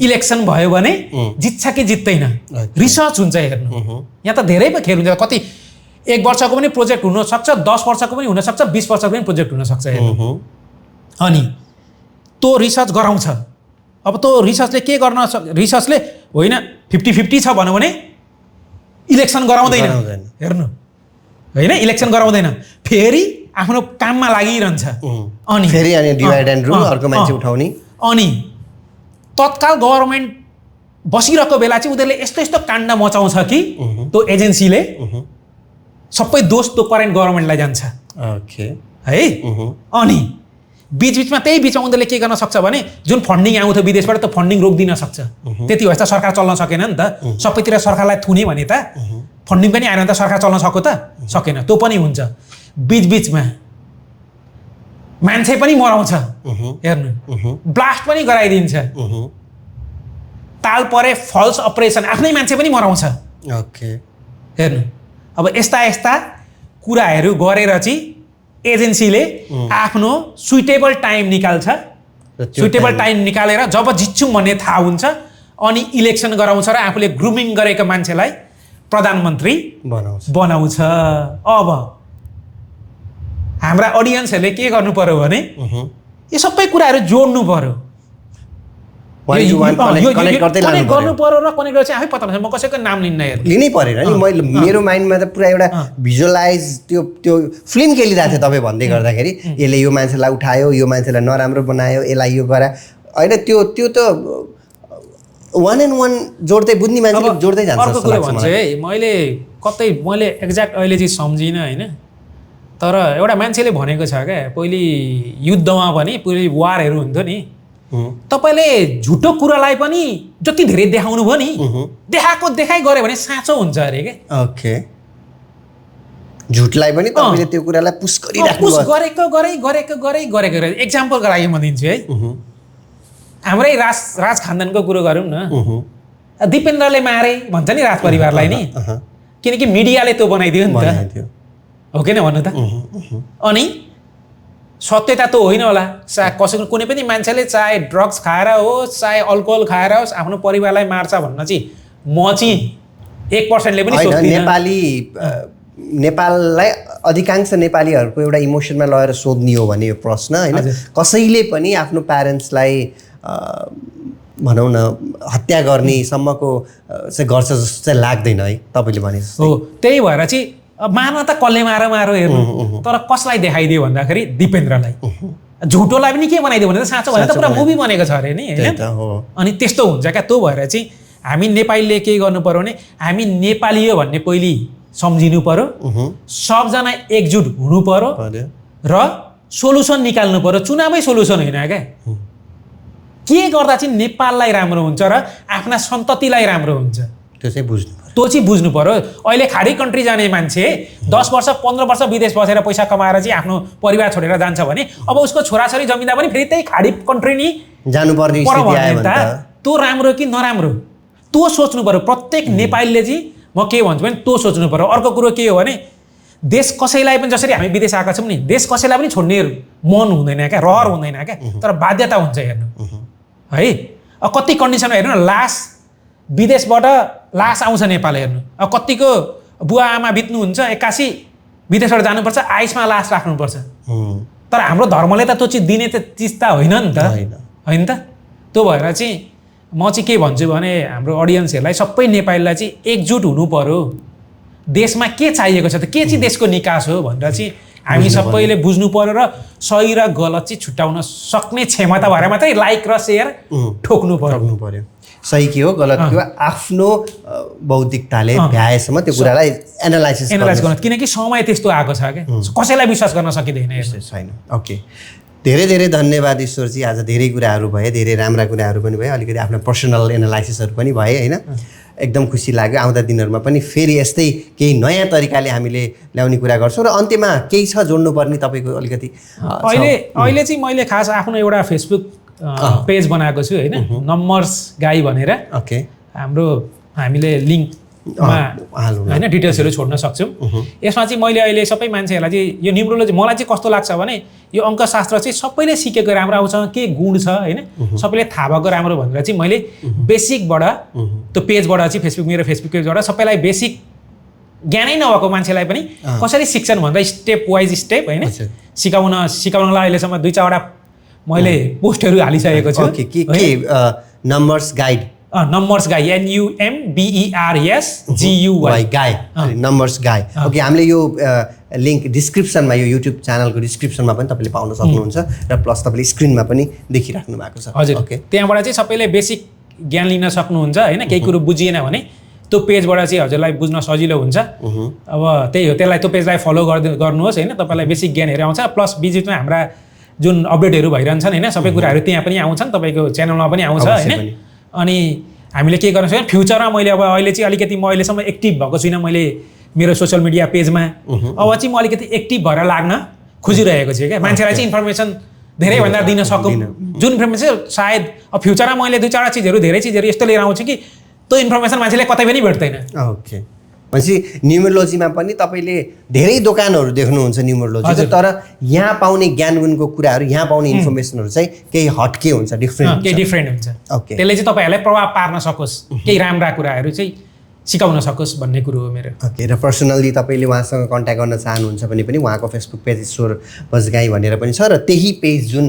इलेक्सन भयो भने जित्छ कि जित्दैन रिसर्च हुन्छ हेर्नु यहाँ त धेरै पो खेल हुन्छ कति 1 वर्षको पनि प्रोजेक्ट हुनसक्छ 10 वर्षको पनि हुनसक्छ 20 वर्षको पनि प्रोजेक्ट हुनसक्छ हेर्नु अनि त्यो रिसर्च गराउँछ अब त्यो रिसर्चले के गर्न रिसर्चले होइन 50-50 छ भनौँ भने इलेक्सन गराउँदैन हेर्नु होइन इलेक्सन गराउँदैन फेरि आफ्नो काममा लागिरहन्छ अनि फेरि अनि डिभाइड एन्ड रुल अर्को मान्छे उठाउने अनि तत्काल गभर्मेन्ट बसिरहेको बेला चाहिँ उनीहरूले यस्तो यस्तो काण्ड मचाउँछ कि त्यो एजेन्सीले सबै दोष त्यो करेन्ट गभर्मेन्टलाई जान्छ ओके है अनि बीचमा त्यही बिचमा उनीहरूले के गर्न सक्छ भने जुन फन्डिङ आउँथ्यो विदेशबाट त्यो फन्डिङ रोकिदिन सक्छ त्यति भए त सरकार चल्न सकेन नि त सबैतिर सरकारलाई थुने भने त फन्डिङ पनि आएन त सरकार चल्न सक्यो त सकेन त्यो पनि हुन्छ बीचमा मान्छे पनि मराउँछ हेर्नु ब्लास्ट पनि गराइदिन्छ ताल परे फल्स अपरेसन आफ्नै मान्छे पनि मराउँछ ओके हेर्नु अब यस्ता कुराहरू गरेर चाहिँ एजेन्सीले आफ्नो सुइटेबल टाइम निकाल्छ सुइटेबल टाइम निकालेर जब जित्छौँ भन्ने थाहा हुन्छ अनि इलेक्सन गराउँछ र आफूले ग्रुमिङ गरेको मान्छेलाई प्रधानमन्त्री बनाउँछ अब हाम्रा अडियन्सहरूले के गर्नु पर्यो भने यो सबै कुराहरू जोड्नु पर्यो गर्नु पर्यो र कनेक्ट गरेर चाहिँ आफै पत्ता लाग्छ म कसैको नाम लिनै परेन नि मैले मेरो माइन्डमा त पुरा एउटा भिजुअलाइज त्यो फिल्म खेलिरहेको थियो तपाईँ भन्दै गर्दाखेरि यसले यो मान्छेलाई उठायो यो मान्छेलाई नराम्रो बनायो यसलाई यो गरा होइन त्यो त वान एन्ड वान जोड्दै बुझ्ने मान्छेले जोड्दै जान्छ अर्को कुरा भन्छु है मैले एक्ज्याक्ट अहिले चाहिँ सम्झिनँ होइन तर एउटा मान्छेले भनेको छ क्या पहिले युद्धमा पनि पहिले वारहरू हुन्थ्यो नि तपाईँले झुटो कुरालाई पनि जति धेरै देखाउनु भयो नि देखाइ गऱ्यो भने साँचो हुन्छ अरे के ओके झुटलाई पनि तपाईँले त्यो कुरालाई पुस गरेको एक्जाम्पलको लागि म दिन्छु है हाम्रै राज खानदानको कुरो गरौँ न दिपेन्द्रले मारे भन्छ नि राज परिवारलाई नि किनकि मिडियाले त्यो बनाइदियो नि त हो कि न भन्नु त अनि सत्यता त होइन होला कसैको कुनै पनि मान्छेले चाहे ड्रग्स खाएर होस् चाहे अल्कोहल खाएर होस् आफ्नो परिवारलाई मार्छ भन्न चाहिँ म चाहिँ 1%ले पनि सोच्दिनँ नेपाललाई अधिकांश नेपालीहरूको एउटा इमोसनमा लगेर सोध्ने हो भने यो प्रश्न होइन कसैले पनि आफ्नो प्यारेन्ट्सलाई भनौँ न हत्या गर्नेसम्मको चाहिँ गर्छ जस्तो चाहिँ लाग्दैन है तपाईँले भने हो त्यही भएर चाहिँ मार्न त कसले मारो हेर्नु तर कसलाई देखाइदियो भन्दाखेरि दिपेन्द्रलाई झुटोलाई पनि के बनाइदियो भने त साँचो भने त पुरा मुभी बनेको छ अरे नि होइन अनि त्यस्तो हुन्छ क्या त्यो भएर चाहिँ हामी नेपालीले के गर्नु पर्यो भने हामी नेपाली हो भन्ने पहिले सम्झिनु पर्यो सबजना एकजुट हुनु पर्यो र सोलुसन निकाल्नु पर्यो चुनावै सोलुसन होइन क्या के गर्दा चाहिँ नेपाललाई राम्रो हुन्छ र आफ्ना सन्ततिलाई राम्रो हुन्छ त्यो चाहिँ बुझ्नु पर्यो अहिले खाडी कन्ट्री जाने मान्छे 10 वर्ष 15 वर्ष विदेश बसेर पैसा कमाएर चाहिँ आफ्नो परिवार छोडेर जान्छ भने अब उसको छोराछोरी जमिँदा पनि फेरि त्यही खाडी कन्ट्री नि जानुपर्ने स्थिति आयो भने त्यो राम्रो कि नराम्रो त्यो सोच्नु पर्यो प्रत्येक नेपालीले चाहिँ म के भन्छु भने त्यो सोच्नु पर्यो अर्को कुरो के हो भने देश कसैलाई पनि जसरी हामी विदेश आएका छौँ नि देश कसैलाई पनि छोड्ने मन हुँदैन क्या रहर हुँदैन क्या तर बाध्यता हुन्छ हेर्नु है अब कति कन्डिसनमा हेर्नु न लास विदेशबाट लास आउँछ नेपाल हेर्नु अब कतिको बुवा आमा बित्नुहुन्छ 81 विदेशबाट जानुपर्छ आइसमा लास राख्नुपर्छ तर हाम्रो धर्मले त त्यो चिज दिने त चिज त होइन नि त होइन त त्यो भएर चाहिँ म चाहिँ के भन्छु भने हाम्रो अडियन्सहरूलाई सबै नेपालीलाई चाहिँ एकजुट हुनु पर्यो देशमा के चाहिएको छ त के चाहिँ देशको निकास हो भनेर चाहिँ हामी सबैले बुझ्नु पर्यो र सही र गलत चाहिँ छुट्याउन सक्ने क्षमता भएर मात्रै लाइक र सेयर ठोक्नु पर्यो सही के हो गलत के हो आफ्नो बौद्धिकताले भ्याएसम्म त्यो कुरालाई एनालाइसिस गर्न किनकि समय त्यस्तो आएको छ क्या कसैलाई विश्वास गर्न सकिँदैन छैन ओके धेरै धेरै धन्यवाद ईश्वरजी आज धेरै कुराहरू भए धेरै राम्रा कुराहरू पनि भए अलिकति आफ्नो पर्सनल एनालाइसिसहरू पनि भए होइन एकदम खुसी लाग्यो आउँदा दिनहरूमा पनि फेरि यस्तै केही नयाँ तरिकाले हामीले ल्याउने कुरा गर्छौँ र अन्त्यमा केही छ जोड्नुपर्ने तपाईँको अलिकति अहिले चाहिँ मैले खास आफ्नो एउटा फेसबुक पेज बनाएको छु होइन नम्बर्स गाई भनेर ओके हाम्रो हामीले लिङ्कमा होइन डिटेल्सहरू छोड्न सक्छौँ यसमा चाहिँ मैले अहिले सबै मान्छेहरूलाई चाहिँ यो न्युमरोलोजी मलाई चाहिँ कस्तो लाग्छ भने यो अङ्कशास्त्र चाहिँ सबैले सिकेको राम्रो आउँछ के गुण छ होइन सबैले थाहा भएको राम्रो भनेर चाहिँ मैले बेसिकबाट त्यो पेजबाट चाहिँ मेरो फेसबुक पेजबाट सबैलाई बेसिक ज्ञानै नभएको मान्छेलाई पनि कसरी सिक्छन् भन्दा स्टेप वाइज स्टेप होइन सिकाउनलाई अहिलेसम्म 2-4वटा मैले पोस्टहरू हालिसकेको छु नम्बर्स गाइड नम्बर्स गाई NUMBERSGUY गाई नम्बर्स गाई ओके हामीले यो लिङ्क डिस्क्रिप्सनमा यो युट्युब च्यानलको डिस्क्रिप्सनमा पनि तपाईँले पाउन सक्नुहुन्छ र प्लस तपाईँले स्क्रिनमा पनि देखिराख्नु भएको छ हजुर ओके त्यहाँबाट चाहिँ सबैले बेसिक ज्ञान लिन सक्नुहुन्छ होइन केही कुरो बुझिएन भने त्यो पेजबाट चाहिँ हजुरलाई बुझ्न सजिलो हुन्छ अब त्यही हो त्यसलाई त्यो पेजलाई फलो गर्नुहोस् होइन तपाईँलाई बेसिक ज्ञानहरू आउँछ प्लस बिचमा हाम्रा जुन अपडेटहरू भइरहन्छन् होइन सबै कुराहरू त्यहाँ पनि आउँछन् तपाईँको च्यानलमा पनि आउँछ होइन अनि हामीले के गर्न सक्छौँ फ्युचरमा मैले अब अहिले चाहिँ अलिकति म अहिलेसम्म एक्टिभ भएको छुइनँ मैले मेरो सोसियल मिडिया पेजमा अब चाहिँ म अलिकति एक्टिभ भएर लाग्न खोजिरहेको छु क्या मान्छेलाई चाहिँ इन्फर्मेसन धेरैभन्दा दिन सकौँ जुन इन्फर्मेसन सायद अब फ्युचरमा मैले 2-4 चिजहरू धेरै चिजहरू यस्तो लिएर आउँछु कि त्यो इन्फर्मेसन मान्छेले कतै पनि भेट्दैन ओके भनेपछि न्युमरोलोजीमा पनि तपाईँले धेरै दोकानहरू देख्नुहुन्छ न्युमरोलोजी तर यहाँ पाउने ज्ञान गुणको कुराहरू यहाँ पाउने इन्फर्मेसनहरू चाहिँ केही हटके हुन्छ डिफ्रेन्ट हुन्छ ओके त्यसले चाहिँ तपाईँहरूलाई प्रभाव पार्न सकोस् केही राम्रा कुराहरू चाहिँ सिकाउन सकोस् भन्ने कुरो हो मेरो ओके र पर्सनल्ली तपाईँले उहाँसँग कन्ट्याक्ट गर्न चाहनुहुन्छ भने पनि उहाँको फेसबुक पेज ईश्वर बजगाई भनेर पनि छ र त्यही पेज जुन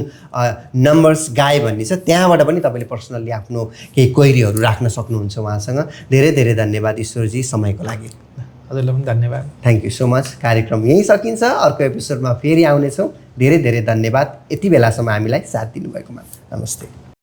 नम्बर्स गाई भन्ने छ त्यहाँबाट पनि तपाईँले पर्सनल्ली आफ्नो केही क्वेरीहरू राख्न सक्नुहुन्छ उहाँसँग धेरै धेरै धन्यवाद ईश्वरजी समयको लागि हजुरलाई पनि धन्यवाद थ्याङ्क यू सो मच कार्यक्रम यहीँ सकिन्छ अर्को एपिसोडमा फेरि आउनेछौँ धेरै धेरै धन्यवाद यति बेलासम्म हामीलाई साथ दिनुभएकोमा नमस्ते